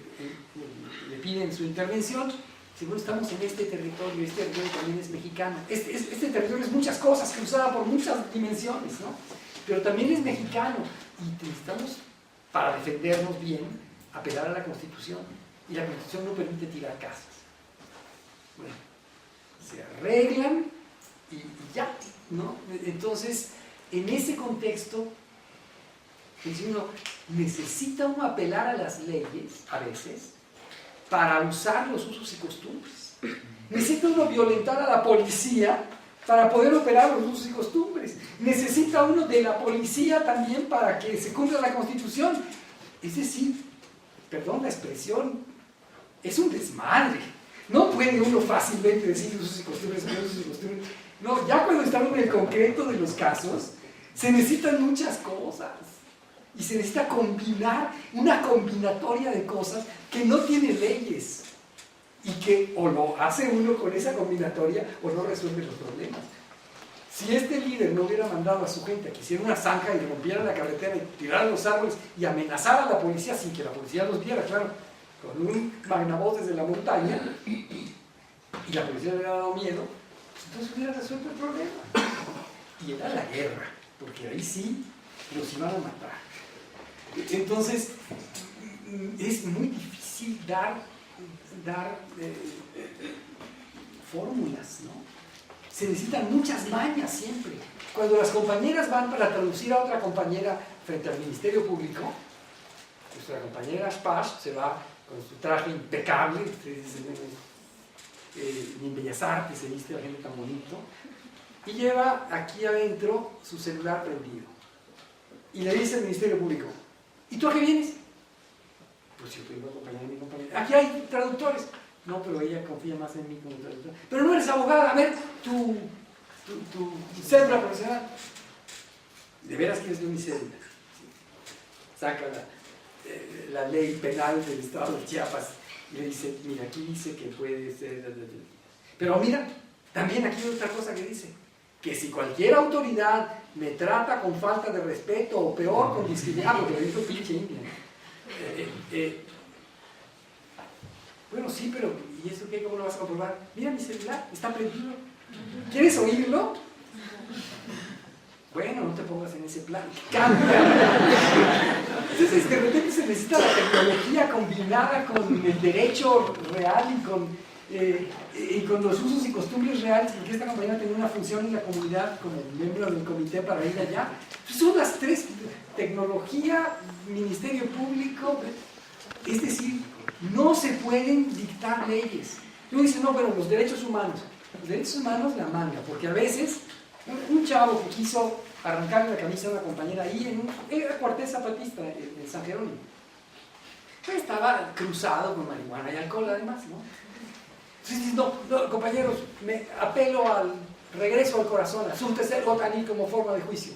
le pide en su intervención, si bueno, estamos en este territorio también es mexicano, este territorio es muchas cosas, cruzada por muchas dimensiones, ¿no? Pero también es mexicano, y necesitamos, para defendernos bien, apelar a la Constitución, y la Constitución no permite tirar casas. Bueno, se arreglan y ya, ¿no? Entonces, en ese contexto, uno necesita uno apelar a las leyes, a veces, para usar los usos y costumbres. Necesita uno violentar a la policía para poder operar los usos y costumbres. Necesita uno de la policía también para que se cumpla la Constitución. Es decir, perdón la expresión, es un desmadre. No puede uno fácilmente decir usos y costumbres, usos y costumbres. No, ya cuando estamos en el concreto de los casos, se necesitan muchas cosas. Y se necesita combinar una combinatoria de cosas que no tiene leyes. Y que o lo hace uno con esa combinatoria o no resuelve los problemas. Si este líder no hubiera mandado a su gente a que hiciera una zanja y rompiera la carretera y tirara los árboles y amenazara a la policía sin que la policía los viera, claro, con un magnavoz desde la montaña, y la policía le hubiera dado miedo, pues entonces hubiera resuelto el problema. Y era la guerra, porque ahí sí los iban a matar. Entonces, es muy difícil dar fórmulas, ¿no? Se necesitan muchas mañas siempre. Cuando las compañeras van para traducir a otra compañera frente al Ministerio Público, nuestra compañera Spash se va con su traje impecable, ni en Bellas Artes se viste la gente tan bonito, y lleva aquí adentro su celular prendido. Y le dice al Ministerio Público, ¿y tú a qué vienes? Pues yo tengo acompañar a mi compañera. Aquí hay traductores. No, pero ella confía más en mí como traductor. Pero no eres abogada, a ver, tu cédula profesional. ¿De veras quieres ver mi cédula? Saca la ley penal del estado de Chiapas y le dice, mira, aquí dice que puede ser... Pero mira, también aquí hay otra cosa que dice, que si cualquier autoridad me trata con falta de respeto o peor, con discriminación, porque le dijo pinche india, bueno, sí, pero ¿y eso qué? ¿Cómo lo vas a comprobar? Mira mi celular, está prendido. ¿Quieres oírlo? Bueno, no te pongas en ese plan. ¡Cambia! Entonces, de repente se necesita la tecnología combinada con el derecho real y con los usos y costumbres reales, porque esta compañía tiene una función en la comunidad como miembro del comité para ir allá. Son las tres: tecnología, Ministerio Público. Es decir, no se pueden dictar leyes. Luego dicen, no, pero los derechos humanos. Los derechos humanos, la manga, porque a veces un chavo que quiso arrancarle la camisa a una compañera ahí en el cuartel zapatista en San Jerónimo, pues estaba cruzado con marihuana y alcohol además, ¿no? Entonces, no, compañeros, me apelo al regreso al corazón, asúntese el como forma de juicio.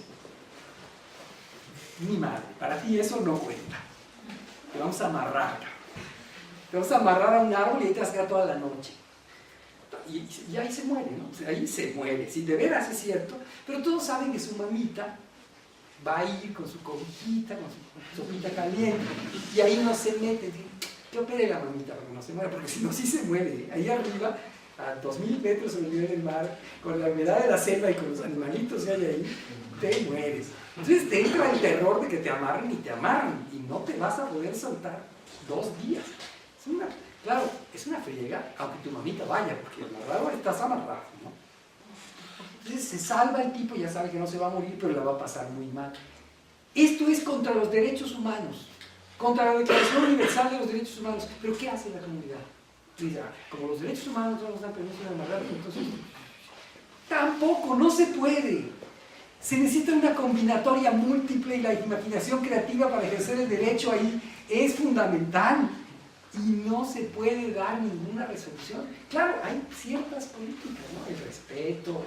Mi madre, para ti eso no cuenta. Te vamos a amarrar. Te vamos a amarrar a un árbol y ahí te vas a quedar toda la noche. Y ahí se muere, ¿no? O sea, ahí se muere. Si de veras es cierto, pero todos saben que su mamita va a ir con su cobijita, con su sopita caliente, y ahí no se mete. Que opere la mamita para que no se muera, porque si no, sí se muere. Ahí arriba, a 2000 metros sobre el nivel del mar, con la humedad de la selva y con los animalitos que hay ahí, te mueres. Entonces te entra el terror de que te amarren y te amarran, y no te vas a poder soltar 2 días. Claro, es una friega, aunque tu mamita vaya, porque amarrado estás amarrado, ¿no? Entonces se salva el tipo, ya sabe que no se va a morir, pero la va a pasar muy mal. Esto es contra los derechos humanos, contra la Declaración Universal de los Derechos Humanos. ¿Pero qué hace la comunidad? Dice, como los derechos humanos no nos dan permiso de amarrar, entonces tampoco, no se puede. Se necesita una combinatoria múltiple y la imaginación creativa para ejercer el derecho ahí es fundamental. Y no se puede dar ninguna resolución. Claro, hay ciertas políticas, ¿no? El respeto,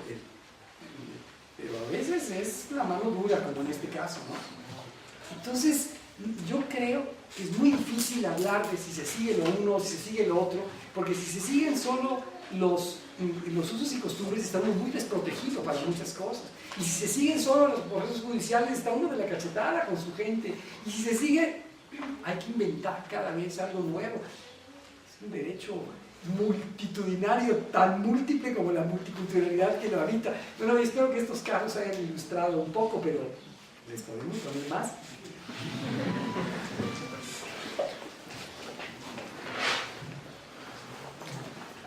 pero a veces es la mano dura, como en este caso, ¿no? Entonces, yo creo que es muy difícil hablar de si se sigue lo uno o si se sigue lo otro, porque si se siguen solo los usos y costumbres, estamos muy desprotegidos para muchas cosas. Y si se siguen solo los procesos judiciales, está uno de la cachetada con su gente. Y si se sigue, hay que inventar cada vez algo nuevo. Es un derecho multitudinario, tan múltiple como la multiculturalidad que lo habita. Bueno, espero que estos casos hayan ilustrado un poco, pero les podemos poner más.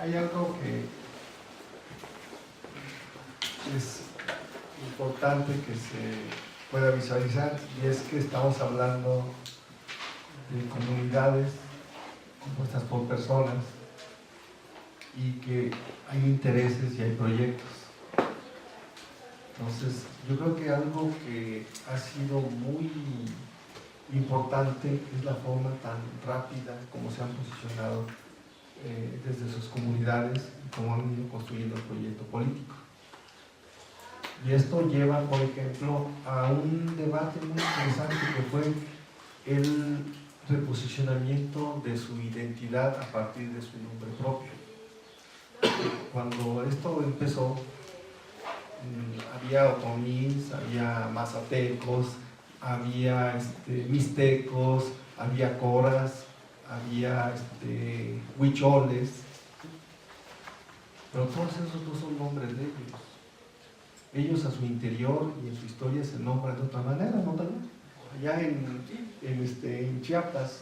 Hay algo que es importante que se pueda visualizar, y es que estamos hablando de comunidades compuestas por personas y que hay intereses y hay proyectos. Entonces, yo creo que algo que ha sido muy importante es la forma tan rápida como se han posicionado desde sus comunidades y cómo han ido construyendo el proyecto político. Y esto lleva, por ejemplo, a un debate muy interesante que fue el reposicionamiento de su identidad a partir de su nombre propio. Cuando esto empezó, había otomís, había mazatecos, había mixtecos, había coras, había huicholes, pero todos esos no son nombres de ellos. Ellos a su interior y en su historia se nombran de otra manera, ¿no? Allá en Chiapas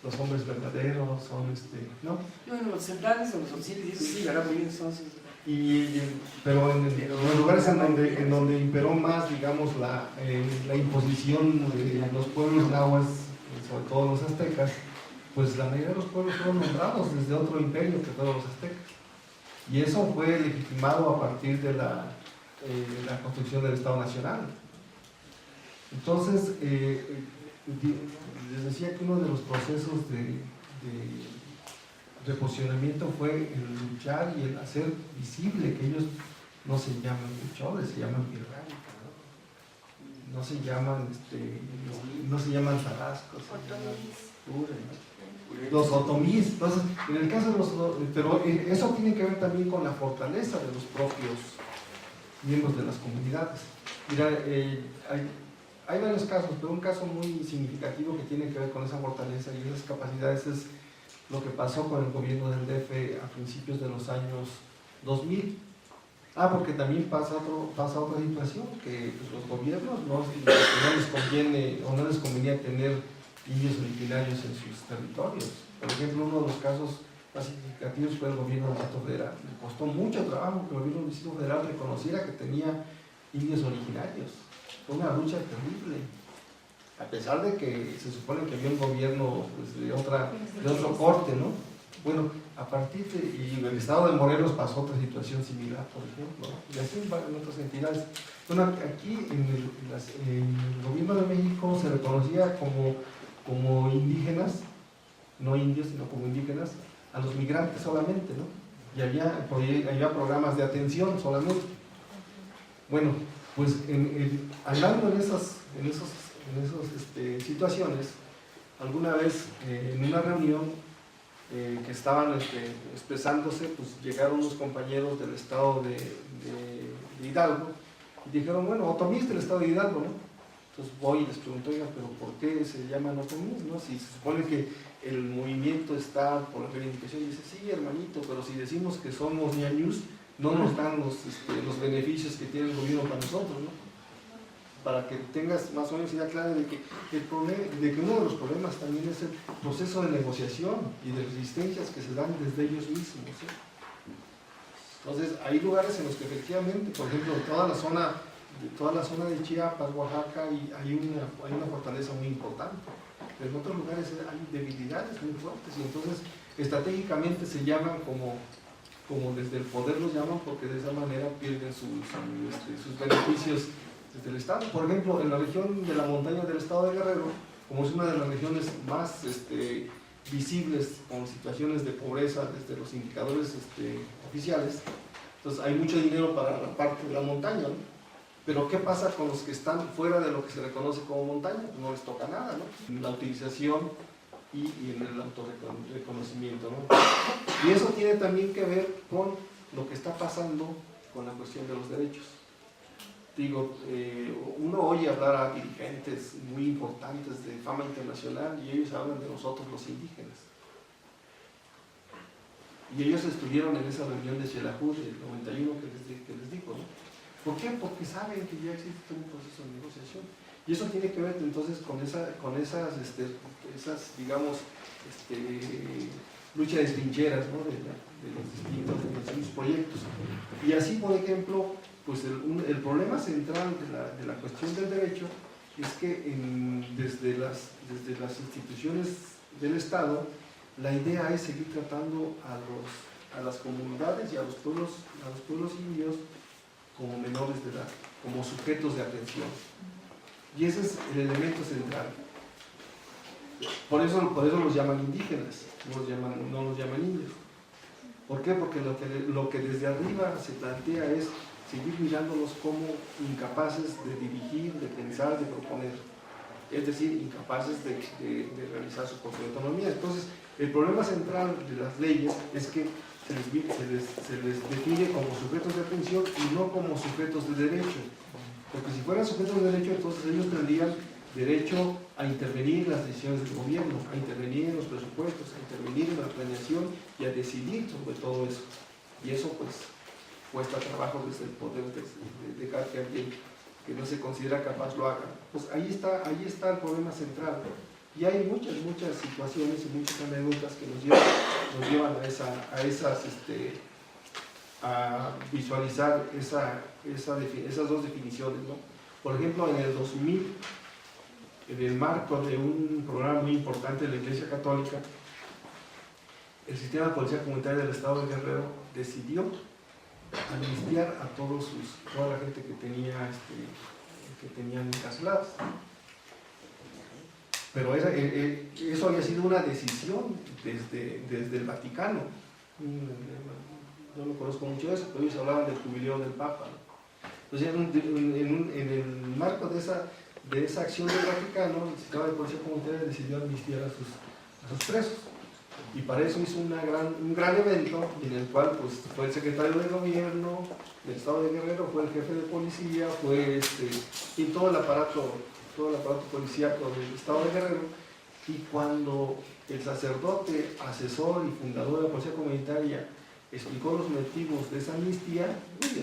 los hombres verdaderos son ¿no?
Bueno, los centrales o los auxiliares, sí, ¿verdad?
Pero en los lugares en donde imperó más, digamos, la imposición de los pueblos nahuas, sobre todo los aztecas, pues la mayoría de los pueblos fueron nombrados desde otro imperio que fueron los aztecas. Y eso fue legitimado a partir de la construcción del Estado Nacional. Entonces, les decía que uno de los procesos de reposicionamiento fue el luchar y el hacer visible que ellos no se llaman huicholes, se llaman pirránica, no se llaman no se llaman tarascos, los otomís. Entonces, en el caso de pero eso tiene que ver también con la fortaleza de los propios miembros de las comunidades. Mira, hay varios casos, pero un caso muy significativo que tiene que ver con esa fortaleza y esas capacidades es lo que pasó con el gobierno del DF a principios de los años 2000. Porque también pasa otra situación, que pues, los gobiernos no les conviene o no les convenía tener indios originarios en sus territorios. Por ejemplo, uno de los casos más significativos fue el gobierno del Distrito Federal. Le costó mucho trabajo que el gobierno del Distrito Federal reconociera que tenía indios originarios. Fue una lucha terrible, a pesar de que se supone que había un gobierno pues, de otro corte, ¿no? Bueno, a partir y en el estado de Morelos pasó otra situación similar, por ejemplo, ¿no? Y así en otras entidades. Bueno, aquí en el gobierno de México se reconocía como indígenas, no indios, sino como indígenas, a los migrantes solamente, ¿no? Y había programas de atención solamente. Bueno, pues hablando en esas situaciones, alguna vez en una reunión que estaban expresándose, pues llegaron unos compañeros del estado de Hidalgo y dijeron, bueno, otomís del estado de Hidalgo, ¿no? Entonces voy y les pregunto, oigan, pero ¿por qué se llaman otomís, no? Si se supone que el movimiento está por la reivindicación. Y dice, sí, hermanito, pero si decimos que somos ñañús, no nos dan los beneficios que tiene el gobierno para nosotros, ¿no? Para que tengas más o menos idea clara de que uno de los problemas también es el proceso de negociación y de resistencias que se dan desde ellos mismos, ¿sí? Entonces, hay lugares en los que efectivamente, por ejemplo, toda la zona de Chiapas, Oaxaca, hay una fortaleza muy importante, pero en otros lugares hay debilidades muy fuertes y entonces estratégicamente se llaman como desde el poder los llaman, porque de esa manera pierden sus beneficios desde el Estado. Por ejemplo, en la región de la montaña del estado de Guerrero, como es una de las regiones más visibles con situaciones de pobreza desde los indicadores oficiales, entonces hay mucho dinero para la parte de la montaña, ¿no? Pero ¿qué pasa con los que están fuera de lo que se reconoce como montaña? Pues no les toca nada, ¿no? En la utilización y en el autorreconocimiento, ¿no? Y eso tiene también que ver con lo que está pasando con la cuestión de los derechos. Digo, uno oye hablar a dirigentes muy importantes de fama internacional y ellos hablan de nosotros los indígenas. Y ellos estuvieron en esa reunión de Xelajú del 91 que les digo, ¿no? ¿Por qué? Porque saben que ya existe un proceso de negociación. Y eso tiene que ver entonces con esas digamos, lucha de trincheras, ¿no? de los distintos proyectos. Y así, por ejemplo, pues el problema central de la cuestión del derecho es que desde las instituciones del Estado, la idea es seguir tratando a las comunidades y a los pueblos indios como menores de edad, como sujetos de atención. Y ese es el elemento central. Por eso los llaman indígenas, no los llaman indios. ¿Por qué? Porque lo que desde arriba se plantea es seguir mirándolos como incapaces de dirigir, de pensar, de proponer. Es decir, incapaces de realizar su propia autonomía. Entonces, el problema central de las leyes es que se les define como sujetos de atención y no como sujetos de derecho. Porque si fueran sujetos de derecho, entonces ellos tendrían derecho a intervenir en las decisiones del gobierno, a intervenir en los presupuestos, a intervenir en la planeación y a decidir sobre todo eso. Y eso pues cuesta trabajo desde el poder de dejar que alguien que no se considera capaz lo haga. Pues ahí está el problema central. Y hay muchas situaciones y muchas anécdotas que nos llevan a visualizar esas dos definiciones, ¿no? Por ejemplo, en el 2000, en el marco de un programa muy importante de la Iglesia Católica, el sistema de policía comunitaria del Estado de Guerrero decidió amnistiar a toda la gente que tenían encarcelados. Pero eso había sido una decisión desde el Vaticano. No lo conozco mucho eso, pero ellos hablaban del jubileo del Papa, ¿no? Entonces, en el marco de esa acción del Vaticano, el sistema de policía comunitaria decidió amnistiar a sus presos. Y para eso hizo un gran evento en el cual pues, fue el secretario de gobierno del Estado de Guerrero, fue el jefe de policía, fue y todo el aparato policíaco del Estado de Guerrero. Y cuando el sacerdote, asesor y fundador de la policía comunitaria explicó los motivos de esa amnistía,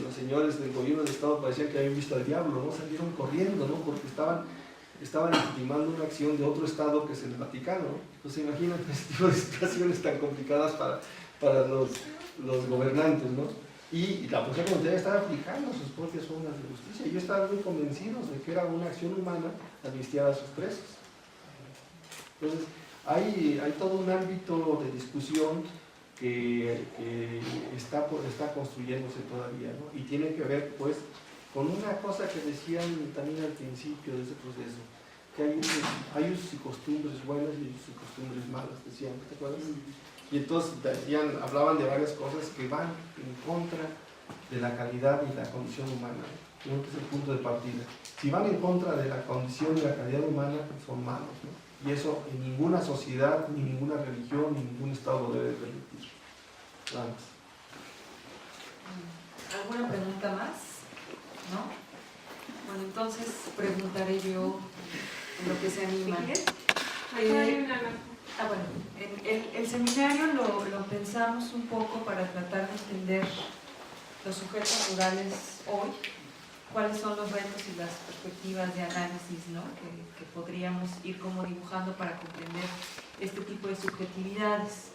los señores del gobierno del Estado parecían que habían visto al diablo, ¿no? Salieron corriendo, ¿no? Porque estaban legitimando una acción de otro Estado que es el Vaticano, ¿no? Entonces imagínate este tipo de situaciones tan complicadas para los gobernantes, ¿no? Y la policía comunitaria estaba aplicando sus propias formas de justicia. Y yo estaba muy convencido de que era una acción humana amnistiar a sus presos. Entonces, hay todo un ámbito de discusión que está construyéndose todavía, ¿no? Y tiene que ver, pues, con una cosa que decían también al principio de ese proceso, que hay usos y costumbres buenas y usos y costumbres malas, decían, ¿te acuerdas? Y entonces hablaban de varias cosas que van en contra de la calidad y la condición humana. Creo que es el punto de partida. Si van en contra de la condición y la calidad humana, pues son malos, ¿no? Y eso en ninguna sociedad, ni ninguna religión, ni ningún Estado debe permitir. Nada más.
¿Alguna pregunta más? ¿No? Bueno, entonces preguntaré yo en lo que se anima. Bueno, el seminario lo pensamos un poco para tratar de entender los sujetos rurales hoy, cuáles son los retos y las perspectivas de análisis, ¿no? que podríamos ir como dibujando para comprender este tipo de subjetividades.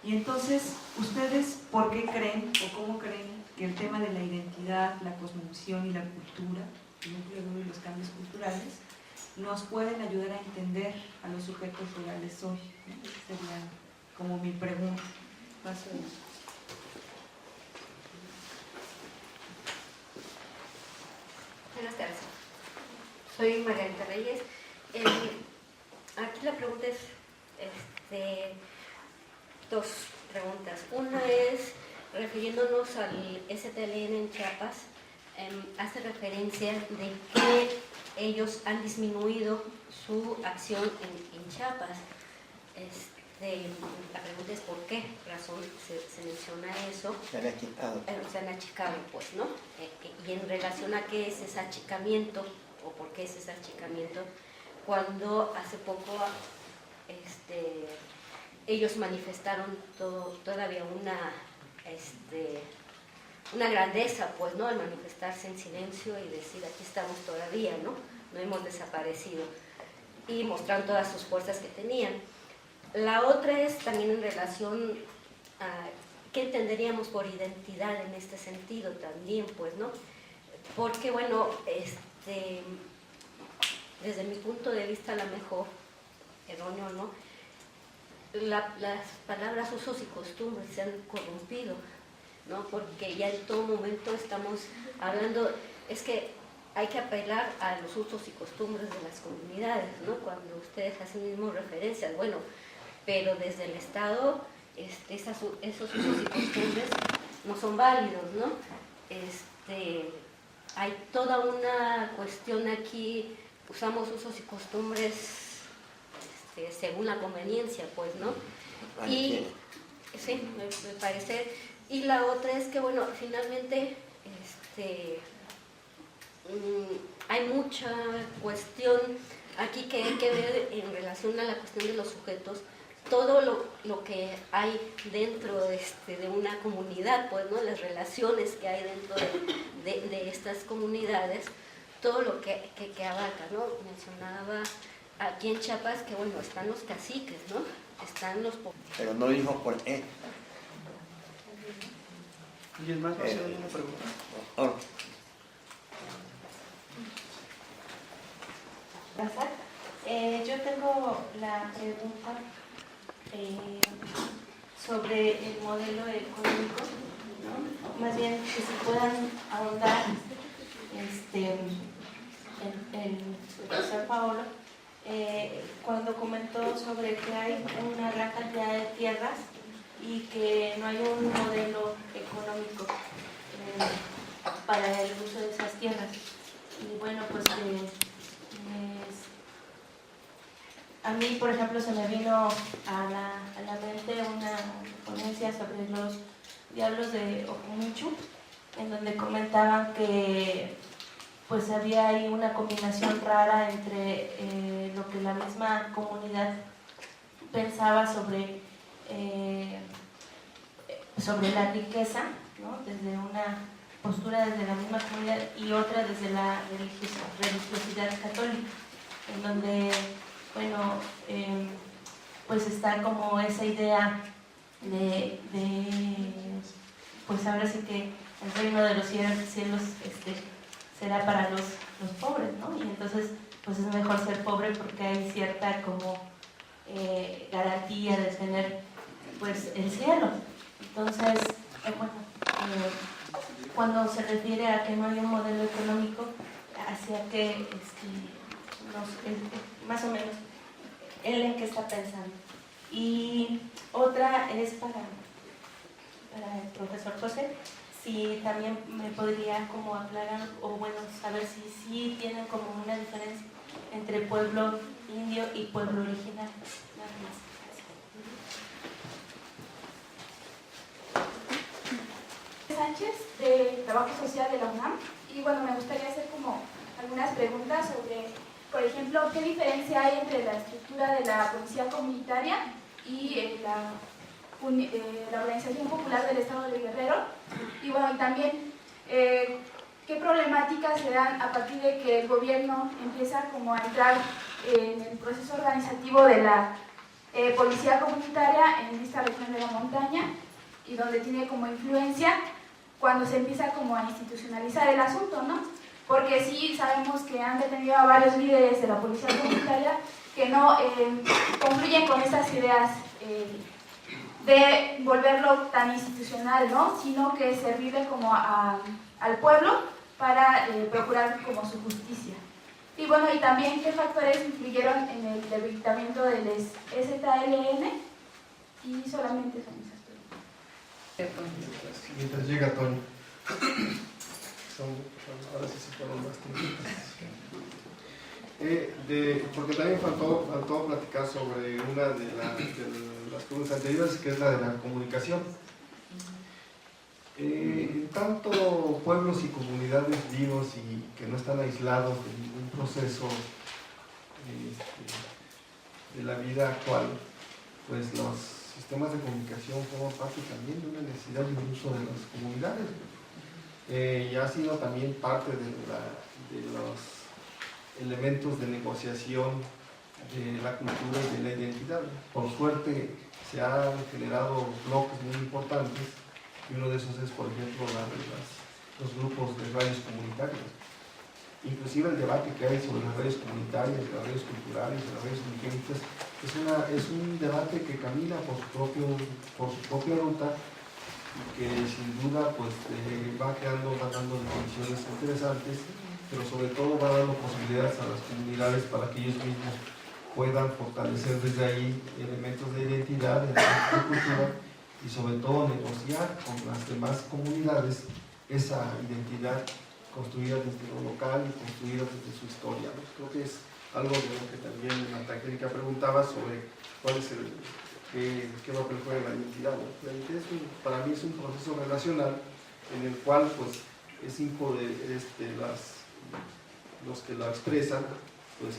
Y entonces, ¿ustedes por qué creen o cómo creen que el tema de la identidad, la cosmovisión y la cultura, el núcleo duro y los cambios culturales, nos pueden ayudar a entender a los sujetos rurales hoy? Esa sería como mi pregunta. Paso a eso.
Buenas tardes. Soy Margarita Reyes. Aquí la pregunta es dos preguntas. Una es, refiriéndonos al STLN en Chiapas, hace referencia de que ellos han disminuido su acción en Chiapas. La pregunta es por qué razón se menciona eso.
Se han achicado.
Se han achicado, pues, ¿no? Y en relación a qué es ese achicamiento, o por qué es ese achicamiento, cuando hace poco ellos manifestaron todavía una grandeza, pues, ¿no? Al manifestarse en silencio y decir, aquí estamos todavía, ¿no? No hemos desaparecido. Y mostrar todas sus fuerzas que tenían. La otra es también en relación a qué entenderíamos por identidad en este sentido también, pues, ¿no? Porque, bueno, desde mi punto de vista, a lo mejor, erróneo, ¿no? Las palabras usos y costumbres se han corrompido, ¿no? Porque ya en todo momento estamos hablando, es que hay que apelar a los usos y costumbres de las comunidades, ¿no? Cuando ustedes hacen mismo referencias, bueno, pero desde el Estado esos usos y costumbres no son válidos, ¿no? Hay toda una cuestión aquí, usamos usos y costumbres según la conveniencia, pues, ¿no? Y sí, me parece. Y la otra es que, bueno, finalmente hay mucha cuestión aquí que hay que ver en relación a la cuestión de los sujetos, todo lo que hay dentro de una comunidad, pues, ¿no? Las relaciones que hay dentro de estas comunidades, todo lo que abarca, ¿no? Mencionaba aquí en Chiapas que, bueno, están los caciques, ¿no? Están los...
Pero no dijo por qué.
¿Y el más va a hacer una pregunta?
Oh.
Yo tengo la pregunta sobre el modelo económico, ¿no? Más bien que se puedan ahondar el profesor Paolo cuando comentó sobre que hay una gran cantidad de tierras y que no hay un modelo económico para el uso de esas tierras. Y bueno, pues a mí, por ejemplo, se me vino a la mente una ponencia sobre los diablos de Ocomuchu, en donde comentaban que pues había ahí una combinación rara entre lo que la misma comunidad pensaba sobre la riqueza, ¿no? Desde una postura desde la misma comunidad y otra desde la religiosidad católica, en donde, bueno, pues está como esa idea de pues ahora sí que el reino de los cielos será para los pobres, ¿no? Y entonces pues es mejor ser pobre porque hay cierta como garantía de tener pues el cielo. Entonces, bueno, cuando se refiere a que no hay un modelo económico, hacia que más o menos él en qué está pensando. Y otra es para el profesor José, si también me podría como aclarar o bueno, saber si sí tienen como una diferencia entre pueblo indio y pueblo original. Nada más.
Sánchez, de Trabajo Social de la UNAM, y bueno, me gustaría hacer como algunas preguntas sobre, por ejemplo, qué diferencia hay entre la estructura de la policía comunitaria y la Organización Popular del Estado de Guerrero, y bueno, y también qué problemáticas se dan a partir de que el gobierno empieza como a entrar en el proceso organizativo de la policía comunitaria en esta región de la montaña, y donde tiene como influencia cuando se empieza como a institucionalizar el asunto, ¿no? Porque sí sabemos que han detenido a varios líderes de la policía comunitaria que no concluyen con estas ideas de volverlo tan institucional, ¿no? Sino que servirle como al pueblo para procurar como su justicia. Y bueno, y también qué factores influyeron en el debilitamiento del STLN, y solamente son esas preguntas.
Mientras llega Tony.
ahora sí se fueron más porque también faltó platicar sobre una de las preguntas anteriores, que es la de la comunicación. Tanto pueblos y comunidades vivos y que no están aislados de ningún proceso de la vida actual, pues los sistemas de comunicación forman parte también de una necesidad y un uso de las comunidades. Y ha sido también parte de los elementos de negociación de la cultura y de la identidad. Por suerte se han generado bloques muy importantes y uno de esos es, por ejemplo, los grupos de radios comunitarias. Inclusive el debate que hay sobre las radios comunitarias, las radios culturales, las radios indigentes, es un debate que camina por su propia ruta y que sin duda pues, va dando definiciones interesantes, pero sobre todo va dando posibilidades a las comunidades para que ellos mismos puedan fortalecer desde ahí elementos de identidad, elementos de cultura y sobre todo negociar con las demás comunidades esa identidad construida desde lo local y construida desde su historia. Creo que es algo de lo que también Natalia Angélica preguntaba sobre cuál es qué papel juega la identidad. La identidad para mí es un proceso relacional en el cual pues, es los que la expresan, pues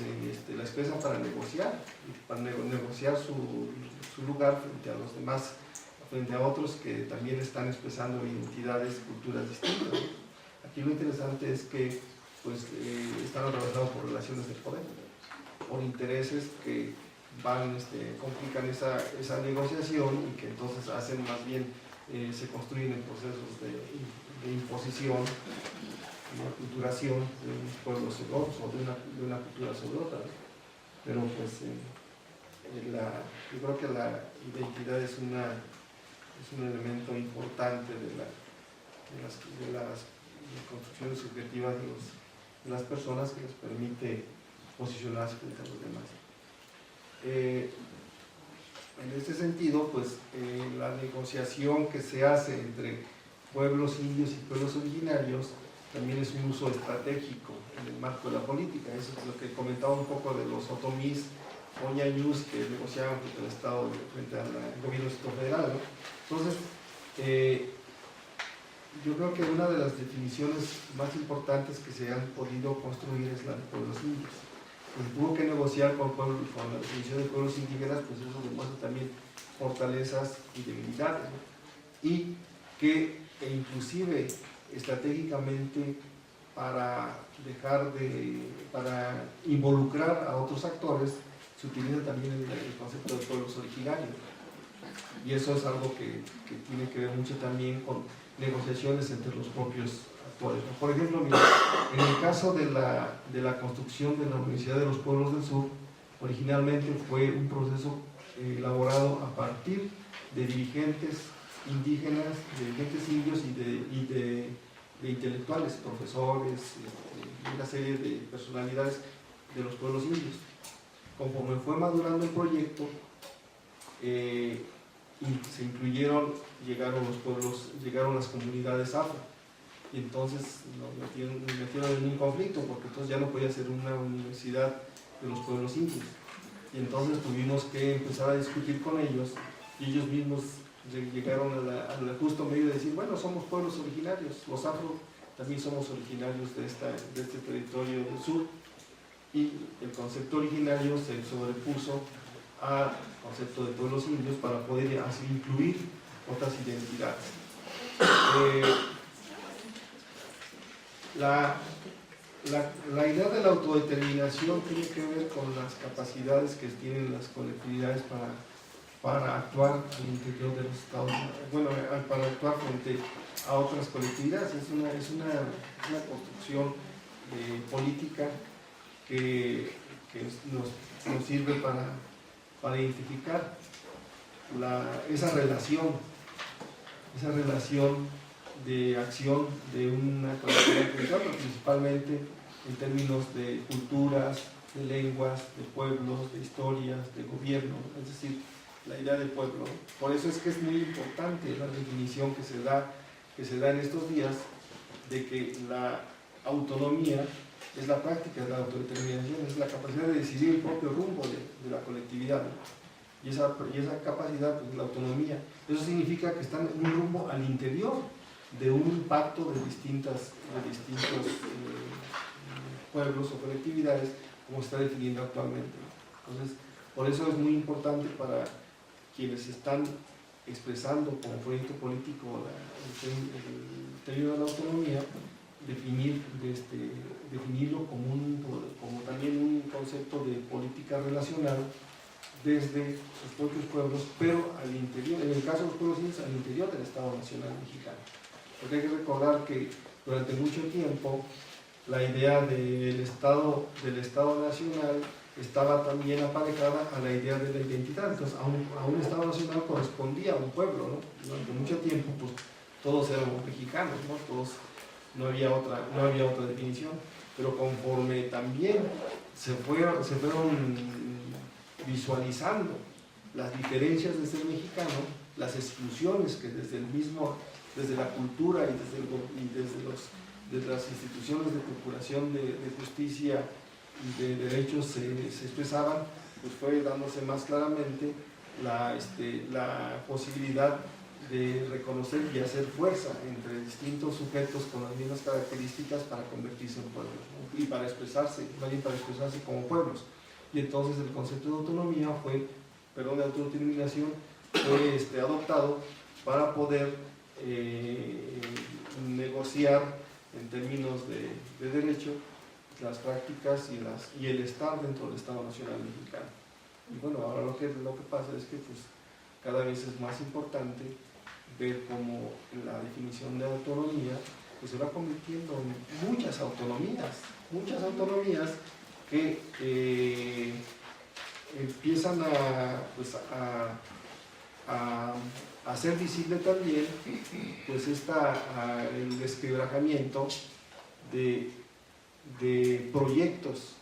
la expresan para negociar su lugar frente a los demás, frente a otros que también están expresando identidades, culturas distintas. Aquí lo interesante es que pues, están atravesados por relaciones de poder, por intereses que complican esa negociación y que entonces hacen más bien, se construyen en procesos de imposición, de aculturación de unos pueblos sobre otros o de una cultura sobre otra. Pero pues yo creo que la identidad es un elemento importante de las construcciones subjetivas de las personas que les permite posicionarse frente a los demás. En este sentido, pues la negociación que se hace entre pueblos indios y pueblos originarios también es un uso estratégico en el marco de la política. Eso es lo que comentaba un poco de los otomís o ñañús que negociaban frente al Estado, frente al gobierno federal, ¿no? Entonces, yo creo que una de las definiciones más importantes que se han podido construir es la de pueblos indios. Pues tuvo que negociar con la definición de pueblos indígenas, pues eso demuestra también fortalezas y debilidades, ¿no? Y que inclusive estratégicamente para involucrar a otros actores se utiliza también el concepto de pueblos originarios, y eso es algo que tiene que ver mucho también con negociaciones entre los propios actores. Por ejemplo, mira, en el caso de la construcción de la Universidad de los Pueblos del Sur, originalmente fue un proceso elaborado a partir de dirigentes indígenas, dirigentes indios y de intelectuales, profesores, una serie de personalidades de los pueblos indios. Conforme fue madurando el proyecto, se incluyeron, llegaron las comunidades afro, y entonces nos metieron en un conflicto, porque entonces ya no podía ser una universidad de los pueblos indios, y entonces tuvimos que empezar a discutir con ellos, y ellos mismos llegaron al justo medio de decir, bueno, somos pueblos originarios, los afro también somos originarios de este territorio del sur, y el concepto originario se sobrepuso al concepto de pueblos indios para poder así incluir otras identidades. La idea de la autodeterminación tiene que ver con las capacidades que tienen las colectividades para actuar al interior de los estados, bueno, para actuar frente a otras colectividades. Es una construcción política que nos sirve para identificar esa relación de acción de una colectividad cultural, principalmente en términos de culturas, de lenguas, de pueblos, de historias, de gobierno, es decir, la idea del pueblo. Por eso es que es muy importante la definición que se da en estos días de que la autonomía es la práctica de la autodeterminación, es la capacidad de decidir el propio rumbo de la colectividad, ¿no? Y esa capacidad, pues, la autonomía, eso significa que están en un rumbo al interior de un pacto de distintos pueblos o colectividades, como se está definiendo actualmente, ¿no? Entonces, por eso es muy importante para quienes están expresando como proyecto político el término de la autonomía, definirlo como también un concepto de política relacional desde sus propios pueblos, pero al interior, en el caso de los pueblos indígenas, al interior del Estado Nacional Mexicano. Porque hay que recordar que durante mucho tiempo la idea del Estado Nacional estaba también aparejada a la idea de la identidad. Entonces, a un Estado Nacional correspondía a un pueblo, ¿no? Durante mucho tiempo, pues, todos éramos mexicanos, ¿no? No había otra definición, pero conforme también se fueron visualizando las diferencias de ser mexicano, las exclusiones que desde la cultura y desde las instituciones de procuración de justicia y de derechos se expresaban, pues fue dándose más claramente la posibilidad de reconocer y hacer fuerza entre distintos sujetos con las mismas características para convertirse en pueblos, ¿no? Y para expresarse como pueblos. Y entonces el concepto de autonomía de autodeterminación fue adoptado para poder negociar en términos de derecho las prácticas y el estar dentro del Estado Nacional Mexicano. Y bueno, ahora lo que pasa es que pues, cada vez es más importante ver cómo la definición de autonomía pues, se va convirtiendo en muchas autonomías que empiezan a hacer visible también pues el desquebrajamiento de proyectos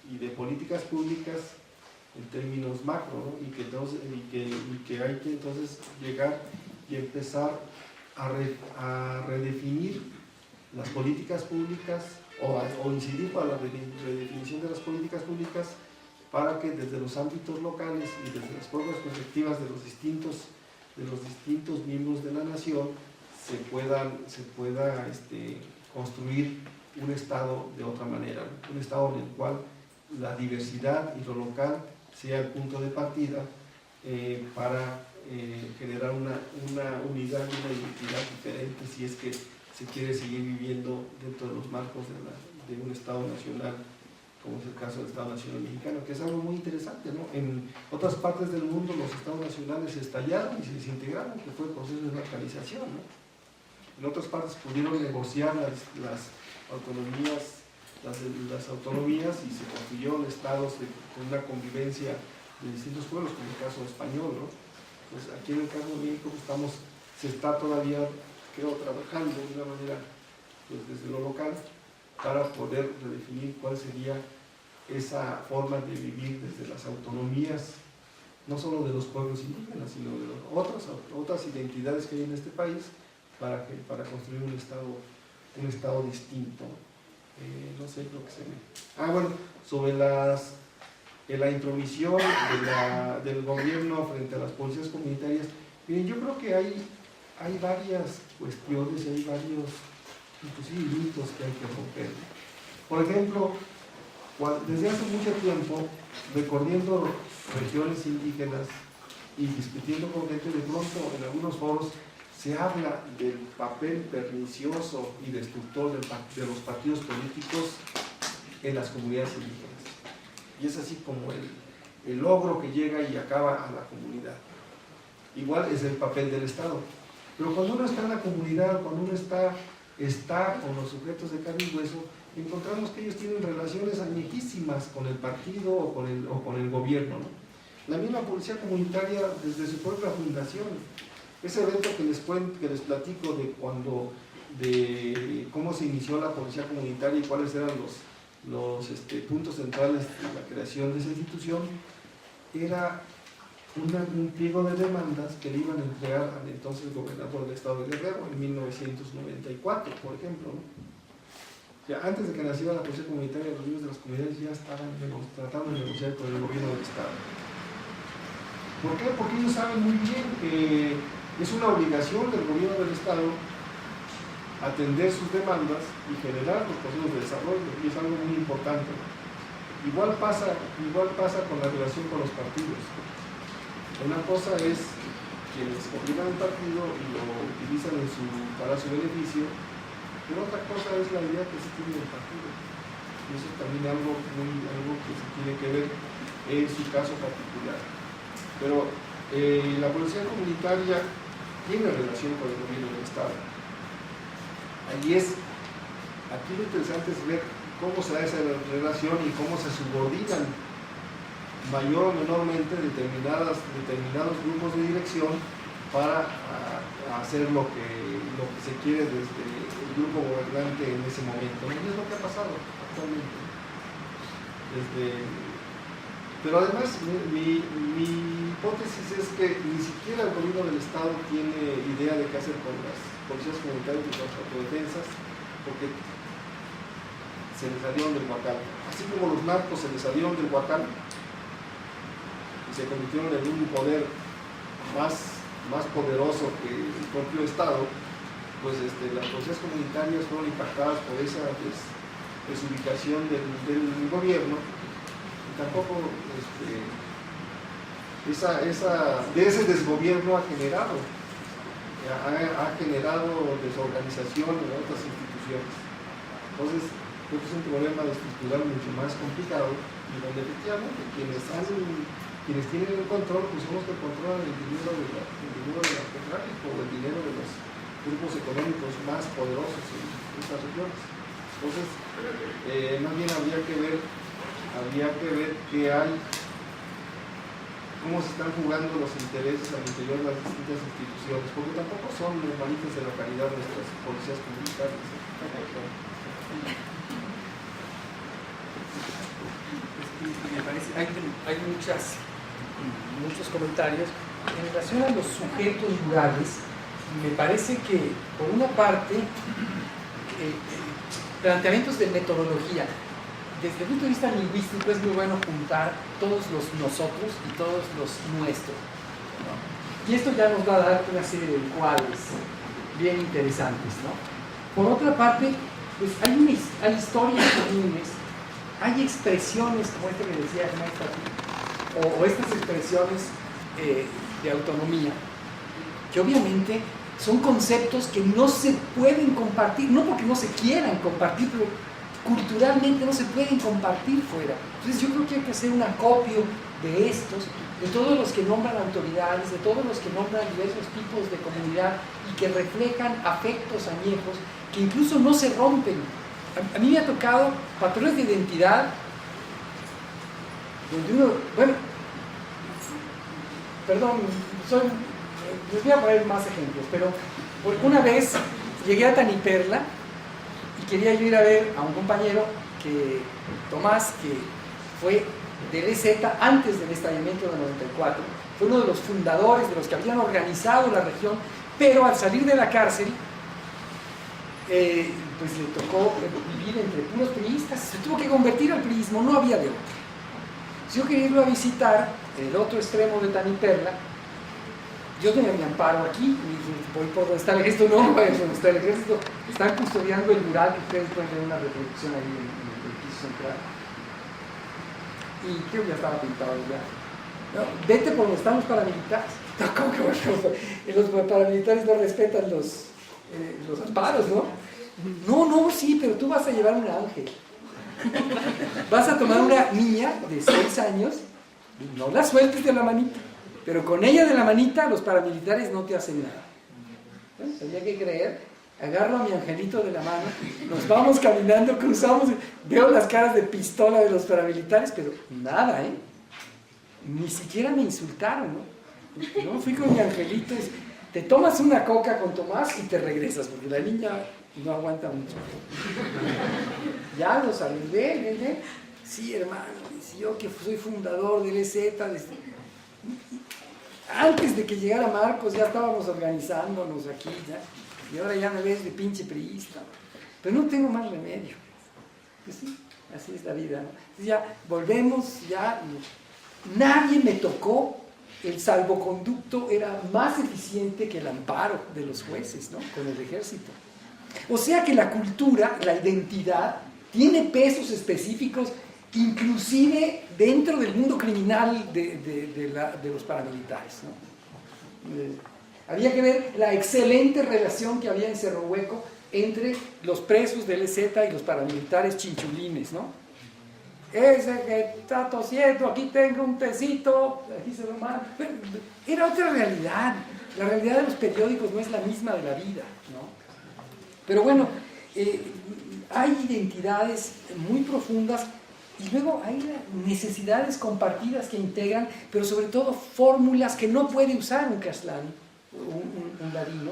y de políticas públicas en términos macro, ¿no? y que hay que entonces llegar y empezar a redefinir las políticas públicas o incidir para la redefinición de las políticas públicas para que desde los ámbitos locales y desde las propias perspectivas de los distintos miembros de la nación se pueda construir un Estado de otra manera, un Estado en el cual la diversidad y lo local sea el punto de partida para generar una unidad y una identidad diferente si es que se quiere seguir viviendo dentro de los marcos de un Estado nacional, como es el caso del Estado Nacional Mexicano, que es algo muy interesante, ¿no? En otras partes del mundo los Estados nacionales se estallaron y se desintegraron, que fue el proceso de localización, ¿no? En otras partes pudieron negociar las autonomías y se construyeron estados con una convivencia de distintos pueblos, como el caso español, ¿no? Pues aquí en el caso de México se está todavía, creo, trabajando de una manera pues, desde lo local para poder redefinir cuál sería esa forma de vivir desde las autonomías, no solo de los pueblos indígenas, sino de otras identidades que hay en este país para construir un estado distinto. No sé lo que se ve. Bueno, sobre la intromisión del gobierno frente a las policías comunitarias, miren, yo creo que hay varias cuestiones y hay varios, inclusive, mitos que hay que romper. Por ejemplo, desde hace mucho tiempo, recorriendo regiones indígenas y discutiendo con gente, de pronto en algunos foros se habla del papel pernicioso y destructor de los partidos políticos en las comunidades indígenas. Y es así como el logro que llega y acaba a la comunidad. Igual es el papel del Estado. Pero cuando uno está en la comunidad, cuando uno está con los sujetos de carne y hueso, encontramos que ellos tienen relaciones añejísimas con el partido o con el gobierno, ¿no? La misma policía comunitaria desde su propia fundación. Ese evento que les platico de cómo se inició la policía comunitaria y cuáles eran los puntos centrales de la creación de esa institución, era un pliego de demandas que le iban a entregar al entonces gobernador del estado de Guerrero en 1994, por ejemplo, ¿no? Ya antes de que naciera la policía comunitaria, los libros de las comunidades ya estaban tratando de negociar con el gobierno del estado. ¿Por qué? Porque ellos saben muy bien que es una obligación del gobierno del estado atender sus demandas y generar los procesos de desarrollo, y es algo muy importante. Igual pasa con la relación con los partidos. Una cosa es quienes obligan al partido y lo utilizan para su beneficio, pero otra cosa es la idea que se tiene del partido. Y eso es también algo que se tiene que ver en su caso particular. Pero la policía comunitaria tiene relación con el gobierno del estado. Aquí lo interesante es ver cómo se da esa relación y cómo se subordinan mayor o menormente determinados grupos de dirección para hacer lo que se quiere desde el grupo gobernante en ese momento. Y es lo que ha pasado actualmente. Pero además, mi hipótesis es que ni siquiera el gobierno del estado tiene idea de qué hacer con las policías comunitarias y las autodefensas, porque se les salieron del huacal. Así como los narcos se les salieron del huacal y se convirtieron en un poder más poderoso que el propio Estado, pues las policías comunitarias fueron impactadas por esa desubicación del gobierno, y tampoco ese desgobierno ha generado desorganización en otras instituciones. Entonces, creo que es un problema estructural mucho más complicado, y donde efectivamente quienes tienen el control, pues son los que controlan el dinero del narcotráfico o el dinero de los grupos económicos más poderosos en estas regiones. Entonces, más bien habría que ver cómo se están jugando los intereses al interior de las distintas instituciones, porque tampoco son hermanitas de la calidad de nuestras policías comunitarias.
Me parece, hay muchos comentarios en relación a los sujetos rurales. Me parece que, por una parte, planteamientos de metodología. Desde el punto de vista lingüístico es muy bueno juntar todos los nosotros y todos los nuestros, ¿no? Y esto ya nos va a dar una serie de cuadros bien interesantes, ¿no? Por otra parte, pues hay historias comunes, hay expresiones como esta que decía el maestro aquí, o estas expresiones de autonomía, que obviamente son conceptos que no se pueden compartir, no porque no se quieran compartir, pero culturalmente no se pueden compartir fuera. Entonces yo creo que hay que hacer un acopio de estos, de todos los que nombran autoridades, de todos los que nombran diversos tipos de comunidad y que reflejan afectos añejos que incluso no se rompen. A mí me ha tocado patrones de identidad donde uno, bueno, perdón, les voy a poner más ejemplos, pero una vez llegué a Taniperla y quería yo ir a ver a un compañero, Tomás, que fue del EZ antes del estallamiento del 94, fue uno de los fundadores, de los que habían organizado la región, pero al salir de la cárcel, pues le tocó vivir entre puros priistas, se tuvo que convertir al priismo, no había de otro. Si yo quería irlo a visitar, el otro extremo de Taniperla, yo tenía mi amparo aquí, y dije, voy por donde está el ejército, no, voy por donde está el ejército, están custodiando el mural, que ustedes pueden ver una reproducción ahí en el piso central. Y creo que ya estaba pintado ya. No, vete por donde están los paramilitares. No, ¿cómo que los paramilitares no respetan los amparos, ¿no? No, sí, pero tú vas a llevar un ángel. Vas a tomar una niña de 6 años, y no la sueltes de la manita, pero con ella de la manita los paramilitares no te hacen nada. Bueno, había que creer, agarro a mi angelito de la mano, nos vamos caminando, cruzamos, veo las caras de pistola de los paramilitares, pero nada, ni siquiera me insultaron, ¿no? Yo fui con mi angelito, te tomas una coca con Tomás y te regresas, porque la niña no aguanta mucho. Ya lo saludé, sí, hermano, dice, yo que soy fundador del EZ, Antes de que llegara Marcos ya estábamos organizándonos aquí, ya, y ahora ya me ves de pinche priista. Pero no tengo más remedio. Pues sí, así es la vida, ¿no? Entonces ya volvemos, ya nadie me tocó. El salvoconducto era más eficiente que el amparo de los jueces, ¿no? Con el ejército. O sea que la cultura, la identidad, tiene pesos específicos, inclusive dentro del mundo criminal de los paramilitares, ¿no? Había que ver la excelente relación que había en Cerro Hueco entre los presos del EZ y los paramilitares chinchulines, ¿no? Ese que está tosiendo, aquí tengo un tecito, aquí se lo mando. Era otra realidad. La realidad de los periódicos no es la misma de la vida, ¿no? Pero bueno, hay identidades muy profundas y luego hay necesidades compartidas que integran, pero sobre todo fórmulas que no puede usar un Castlán, un ladino,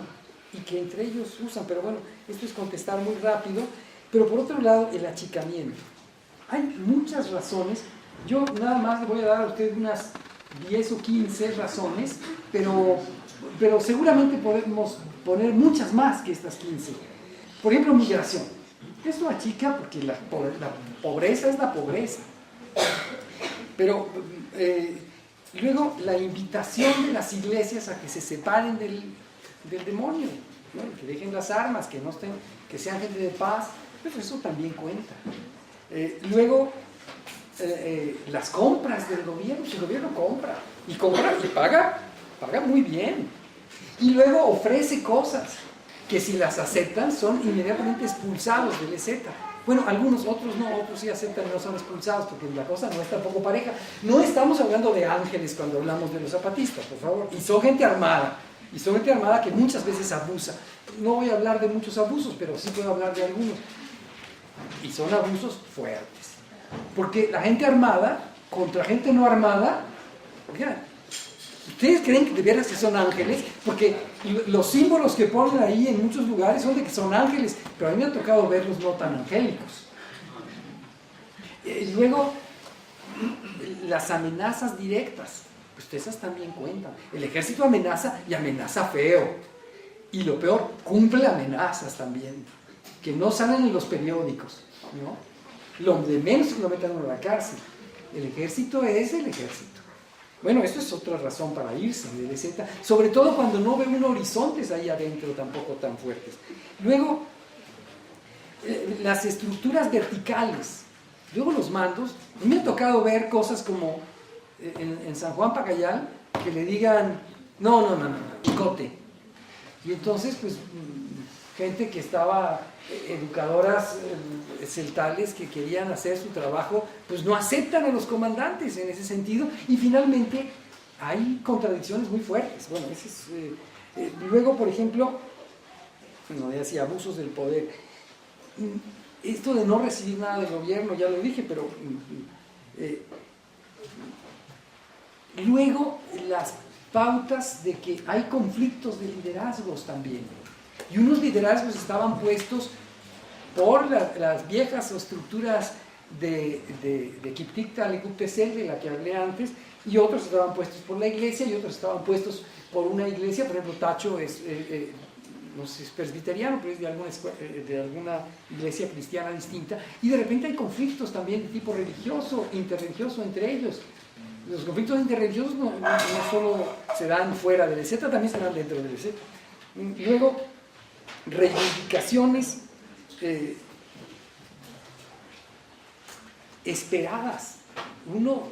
y que entre ellos usan. Pero bueno, esto es contestar muy rápido. Pero por otro lado, el achicamiento. Hay muchas razones. Yo nada más le voy a dar a usted unas 10 o 15 razones, pero seguramente podemos poner muchas más que estas 15. Por ejemplo, migración. Esto achica porque la pobreza es la pobreza. Pero luego la invitación de las iglesias a que se separen del demonio, ¿no? Que dejen las armas, que sean gente de paz, pues eso también cuenta. Luego, las compras del gobierno. Si el gobierno compra y paga muy bien. Y luego ofrece cosas que si las aceptan son inmediatamente expulsados del EZ. Bueno, algunos, otros no, otros sí aceptan y no son expulsados porque la cosa no es tampoco pareja. No estamos hablando de ángeles cuando hablamos de los zapatistas, por favor. Y son gente armada que muchas veces abusa. No voy a hablar de muchos abusos, pero sí puedo hablar de algunos. Y son abusos fuertes. Porque la gente armada contra gente no armada, oigan, ¿ustedes creen que de veras que son ángeles? Porque los símbolos que ponen ahí en muchos lugares son de que son ángeles, pero a mí me ha tocado verlos no tan angélicos. Luego, las amenazas directas, pues esas también cuentan. El ejército amenaza y amenaza feo. Y lo peor, cumple amenazas también, que no salen en los periódicos, ¿no? Lo de menos es que lo metan en la cárcel. El ejército es el ejército. Bueno, esto es otra razón para irse del EZ, sobre todo cuando no ve un horizontes ahí adentro tampoco tan fuertes. Luego, las estructuras verticales. Luego los mandos. A mí me ha tocado ver cosas como en San Juan Pacayal, que le digan, no, picote. Y entonces, pues, gente que estaba, educadoras celtales que querían hacer su trabajo, pues no aceptan a los comandantes en ese sentido, y finalmente hay contradicciones muy fuertes. Bueno, ese es, luego, por ejemplo, no decía abusos del poder. Esto de no recibir nada del gobierno, ya lo dije, pero luego las pautas de que hay conflictos de liderazgos también. Y unos liderazgos estaban puestos por las viejas estructuras de Kiptikta Lekuptecel, de la que hablé antes, y otros estaban puestos por la iglesia, y otros estaban puestos por una iglesia. Por ejemplo, Tacho es, no sé, es presbiteriano, pero es de alguna iglesia cristiana distinta, y de repente hay conflictos también de tipo religioso, interreligioso entre ellos. Los conflictos interreligiosos no solo se dan fuera del EZ, también se dan dentro del EZ. Luego, reivindicaciones esperadas. Uno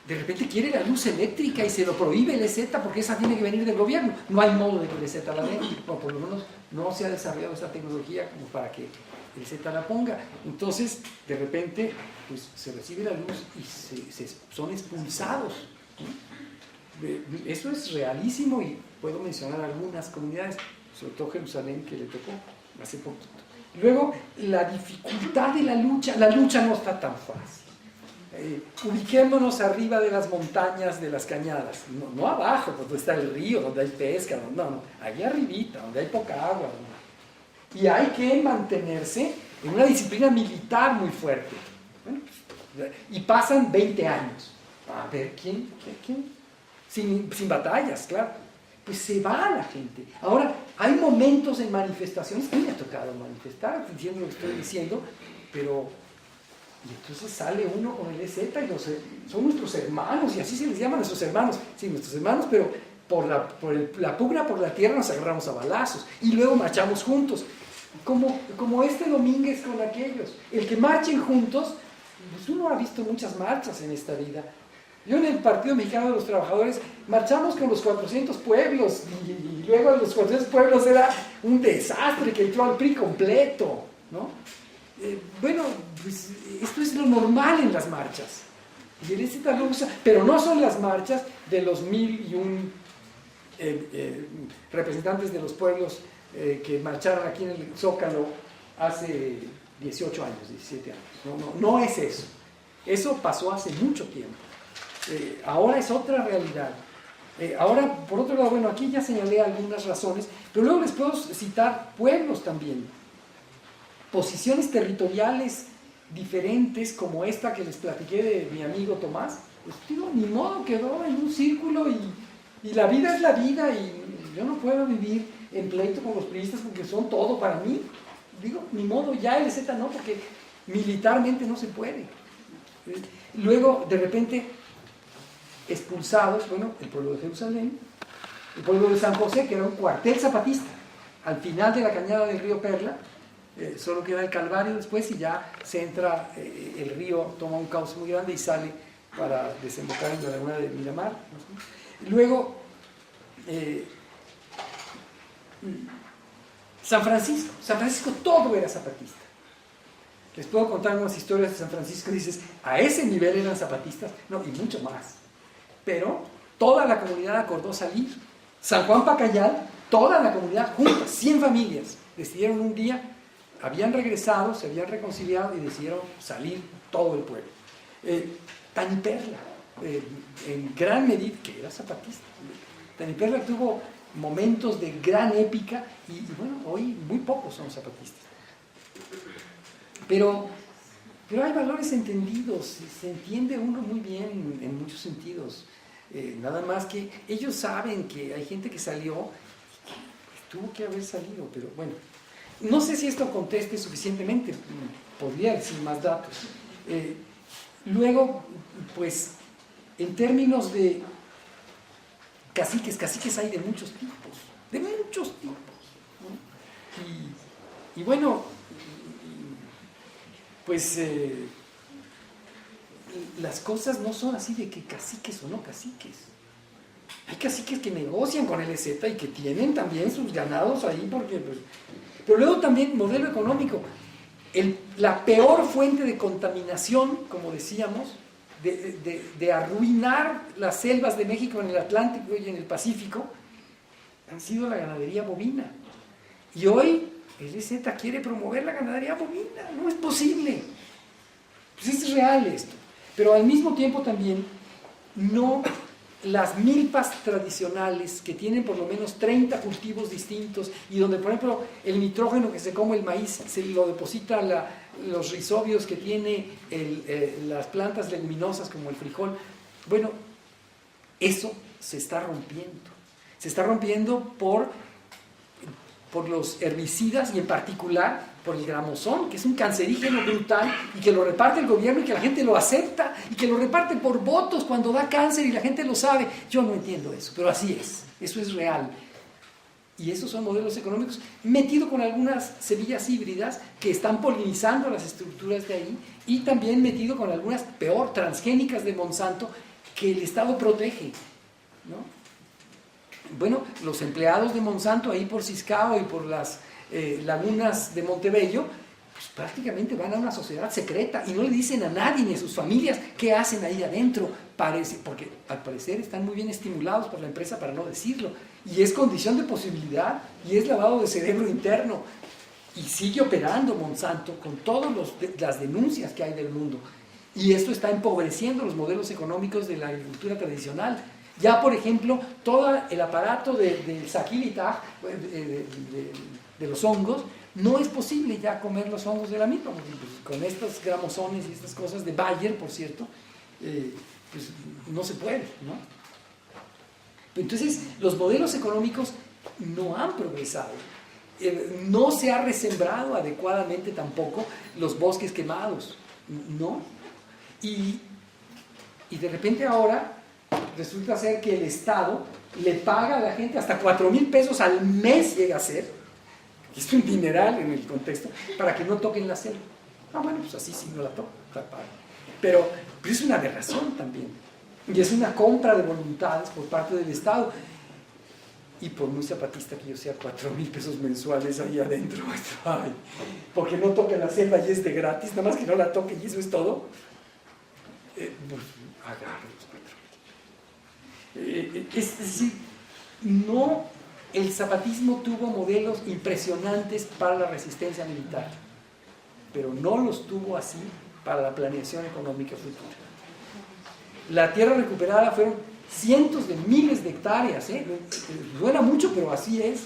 de repente quiere la luz eléctrica y se lo prohíbe el EZ porque esa tiene que venir del gobierno. No hay modo de que el EZ la dé, o por lo menos no se ha desarrollado esa tecnología como para que el EZ la ponga. Entonces, de repente, pues se recibe la luz y son expulsados. Eso es realísimo, y puedo mencionar algunas comunidades, sobre todo Jerusalén, que le tocó hace poquito. Luego, la dificultad de la lucha no está tan fácil. Ubiquémonos arriba de las montañas de las cañadas, no abajo, donde está el río, donde hay pesca, no, ahí arribita, donde hay poca agua. Y hay que mantenerse en una disciplina militar muy fuerte. Bueno, y pasan 20 años. A ver, ¿quién sin batallas, claro. Pues se va la gente. Ahora, hay momentos en manifestaciones, a mí me ha tocado manifestar, diciendo lo que estoy diciendo, pero y entonces sale uno con el EZ y son nuestros hermanos, y así se les llama a nuestros hermanos, sí, nuestros hermanos, pero por la pugna por la tierra nos agarramos a balazos, y luego marchamos juntos, como este Domínguez con aquellos. El que marchen juntos, pues uno ha visto muchas marchas en esta vida. Yo en el Partido Mexicano de los Trabajadores marchamos con los 400 pueblos y luego los 400 pueblos era un desastre que entró al PRI completo, ¿no? Bueno, pues esto es lo normal en las marchas. Y el EZ lo usa, pero no son las marchas de los 1001 representantes de los pueblos que marcharon aquí en el Zócalo hace 18 años, 17 años. No es eso. Eso pasó hace mucho tiempo. Ahora es otra realidad. Ahora, por otro lado, bueno, aquí ya señalé algunas razones, pero luego les puedo citar pueblos también, posiciones territoriales diferentes como esta que les platiqué de mi amigo Tomás. Pues digo, ni modo, quedó en un círculo y la vida es la vida y yo no puedo vivir en pleito con los priistas porque son todo para mí. Digo, ni modo, ya el EZ no, porque militarmente no se puede. Luego, de repente, expulsados, bueno, el pueblo de Jerusalén, el pueblo de San José, que era un cuartel zapatista, al final de la cañada del río Perla, solo queda el Calvario después y ya se entra, el río toma un cauce muy grande y sale para desembocar en la laguna de Miramar, ¿no? Luego, San Francisco todo era zapatista. Les puedo contar unas historias de San Francisco, dices, a ese nivel eran zapatistas, no, y mucho más. Pero toda la comunidad acordó salir. San Juan Pacayal, toda la comunidad junta, 100 familias, decidieron un día, habían regresado, se habían reconciliado y decidieron salir todo el pueblo. Taniperla, en gran medida, que era zapatista, Taniperla tuvo momentos de gran épica y bueno, hoy muy pocos son zapatistas. Pero hay valores entendidos, se entiende uno muy bien en muchos sentidos. Nada más que ellos saben que hay gente que salió y que tuvo que haber salido, pero bueno, no sé si esto conteste suficientemente, podría decir más datos. Luego, pues, en términos de caciques hay de muchos tipos, ¿no? Y bueno, pues las cosas no son así de que caciques o no caciques. Hay caciques que negocian con el EZ y que tienen también sus ganados ahí porque... Pues, pero luego también modelo económico. La peor fuente de contaminación, como decíamos, de arruinar las selvas de México en el Atlántico y en el Pacífico, han sido la ganadería bovina. Y hoy el EZ quiere promover la ganadería bovina. No es posible. Pues es real esto. Pero al mismo tiempo también, no las milpas tradicionales que tienen por lo menos 30 cultivos distintos y donde, por ejemplo, el nitrógeno que se come el maíz se lo deposita los rizobios que tiene las plantas leguminosas como el frijol. Bueno, eso se está rompiendo. Se está rompiendo por los herbicidas y en particular por el gramosón, que es un cancerígeno brutal y que lo reparte el gobierno y que la gente lo acepta y que lo reparte por votos cuando da cáncer y la gente lo sabe. Yo no entiendo eso, pero así es, eso es real. Y esos son modelos económicos metido con algunas semillas híbridas que están polinizando las estructuras de ahí y también metido con algunas peor transgénicas de Monsanto que el Estado protege, ¿no? Bueno, los empleados de Monsanto ahí por Ciscao y por las lagunas de Montebello, pues prácticamente van a una sociedad secreta y no le dicen a nadie ni a sus familias qué hacen ahí adentro, porque al parecer están muy bien estimulados por la empresa para no decirlo, y es condición de posibilidad y es lavado de cerebro interno, y sigue operando Monsanto con todas las denuncias que hay del mundo, y esto está empobreciendo los modelos económicos de la agricultura tradicional. Ya, por ejemplo, todo el aparato del saquilita, de los hongos, no es posible ya comer los hongos de la milpa, porque pues, con estos gramosones y estas cosas de Bayer, por cierto, pues no se puede, ¿no? Entonces, los modelos económicos no han progresado. No se ha resembrado adecuadamente tampoco los bosques quemados, ¿no? Y de repente ahora resulta ser que el Estado le paga a la gente hasta 4,000 pesos al mes, llega a ser, que es un dineral en el contexto, para que no toquen la selva. Bueno, pues así sí no la toco, pero es una aberración también, y es una compra de voluntades por parte del Estado. Y por muy zapatista que yo sea, 4,000 pesos mensuales ahí adentro, ay, porque no toque la selva y es de gratis, nada más que no la toque y eso es todo. Pues agarre los 4,000. Es decir, no, el zapatismo tuvo modelos impresionantes para la resistencia militar, pero no los tuvo así para la planeación económica futura. La tierra recuperada fueron cientos de miles de hectáreas, suena mucho, pero así es.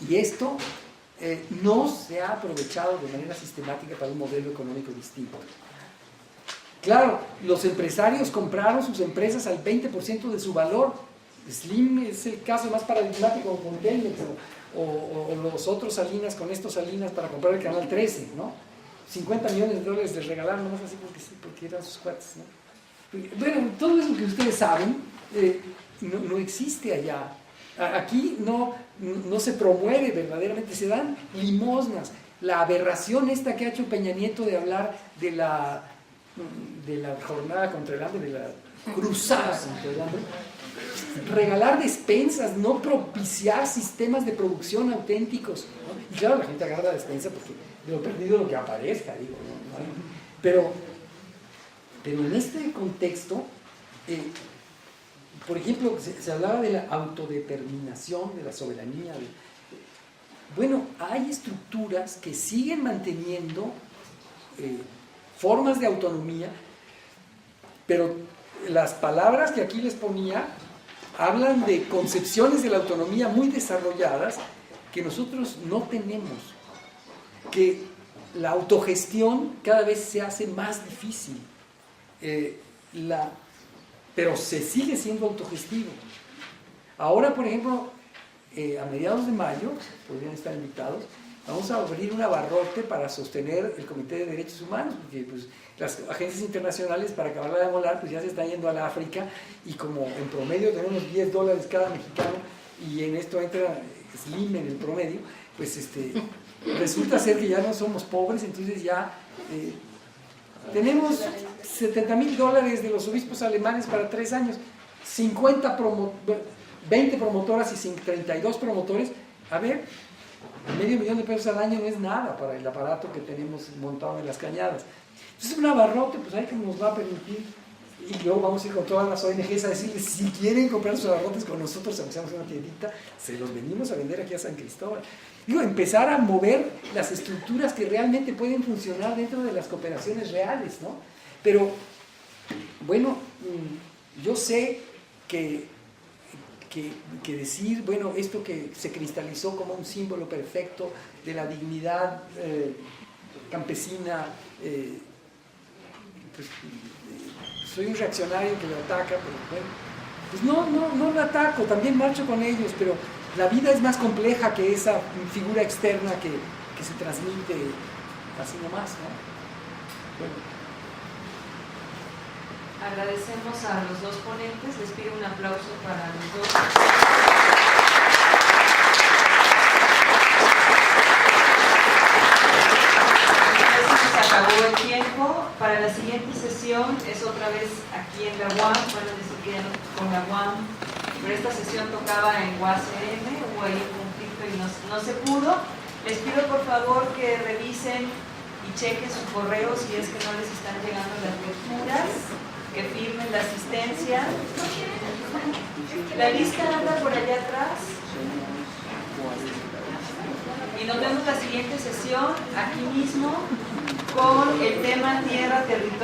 Y esto no se ha aprovechado de manera sistemática para un modelo económico distinto. Claro, los empresarios compraron sus empresas al 20% de su valor. Slim es el caso más paradigmático con Telmex, o los otros Salinas con estos Salinas para comprar el Canal 13, ¿no? 50 millones de dólares les regalaron, nomás así porque sí, porque eran sus cuates, ¿no? Bueno, todo eso que ustedes saben no existe allá. Aquí no se promueve verdaderamente, se dan limosnas. La aberración esta que ha hecho Peña Nieto de hablar de la jornada contra el hambre, de la cruzada contra el hambre, regalar despensas, no propiciar sistemas de producción auténticos, ¿no? Y claro, la gente agarra la despensa porque de lo perdido lo que aparezca, digo, ¿no? Pero en este contexto, por ejemplo, se hablaba de la autodeterminación, de la soberanía. Bueno, hay estructuras que siguen manteniendo formas de autonomía, pero las palabras que aquí les ponía hablan de concepciones de la autonomía muy desarrolladas que nosotros no tenemos, que la autogestión cada vez se hace más difícil. Pero se sigue siendo autogestivo. Ahora, por ejemplo, a mediados de mayo, podrían estar invitados, vamos a abrir un abarrote para sostener el Comité de Derechos Humanos, porque pues, las agencias internacionales, para acabarla de molar, pues ya se están yendo a la África, y como en promedio tenemos $10 cada mexicano, y en esto entra Slim en el promedio, pues resulta ser que ya no somos pobres, entonces ya tenemos $70,000 de los obispos alemanes para 3 años, 20 promotoras y 32 promotores. A ver, $500,000 al año no es nada para el aparato que tenemos montado en las cañadas. Entonces un abarrote, pues ahí que nos va a permitir, y luego vamos a ir con todas las ONGs a decirles, si quieren comprar sus abarrotes con nosotros, hacemos una tiendita, se los venimos a vender aquí a San Cristóbal. Digo, empezar a mover las estructuras que realmente pueden funcionar dentro de las cooperaciones reales, ¿no? Pero, bueno, yo sé que decir, bueno, esto que se cristalizó como un símbolo perfecto de la dignidad campesina, pues, soy un reaccionario que lo ataca, pero bueno, pues no lo ataco, también marcho con ellos, pero la vida es más compleja que esa figura externa que se transmite así nomás, ¿no? Bueno.
Agradecemos a los dos ponentes, les pido un aplauso para los dos. Se acabó el tiempo. Para la siguiente sesión es otra vez aquí en la UAM, bueno, ni siquiera con la UAM, pero esta sesión tocaba en UACM, hubo ahí un conflicto y no se pudo. Les pido por favor que revisen y chequen su correo si es que no les están llegando las lecturas, que firmen la asistencia. La lista anda por allá atrás. Y nos vemos la siguiente sesión aquí mismo con el tema tierra, territorio.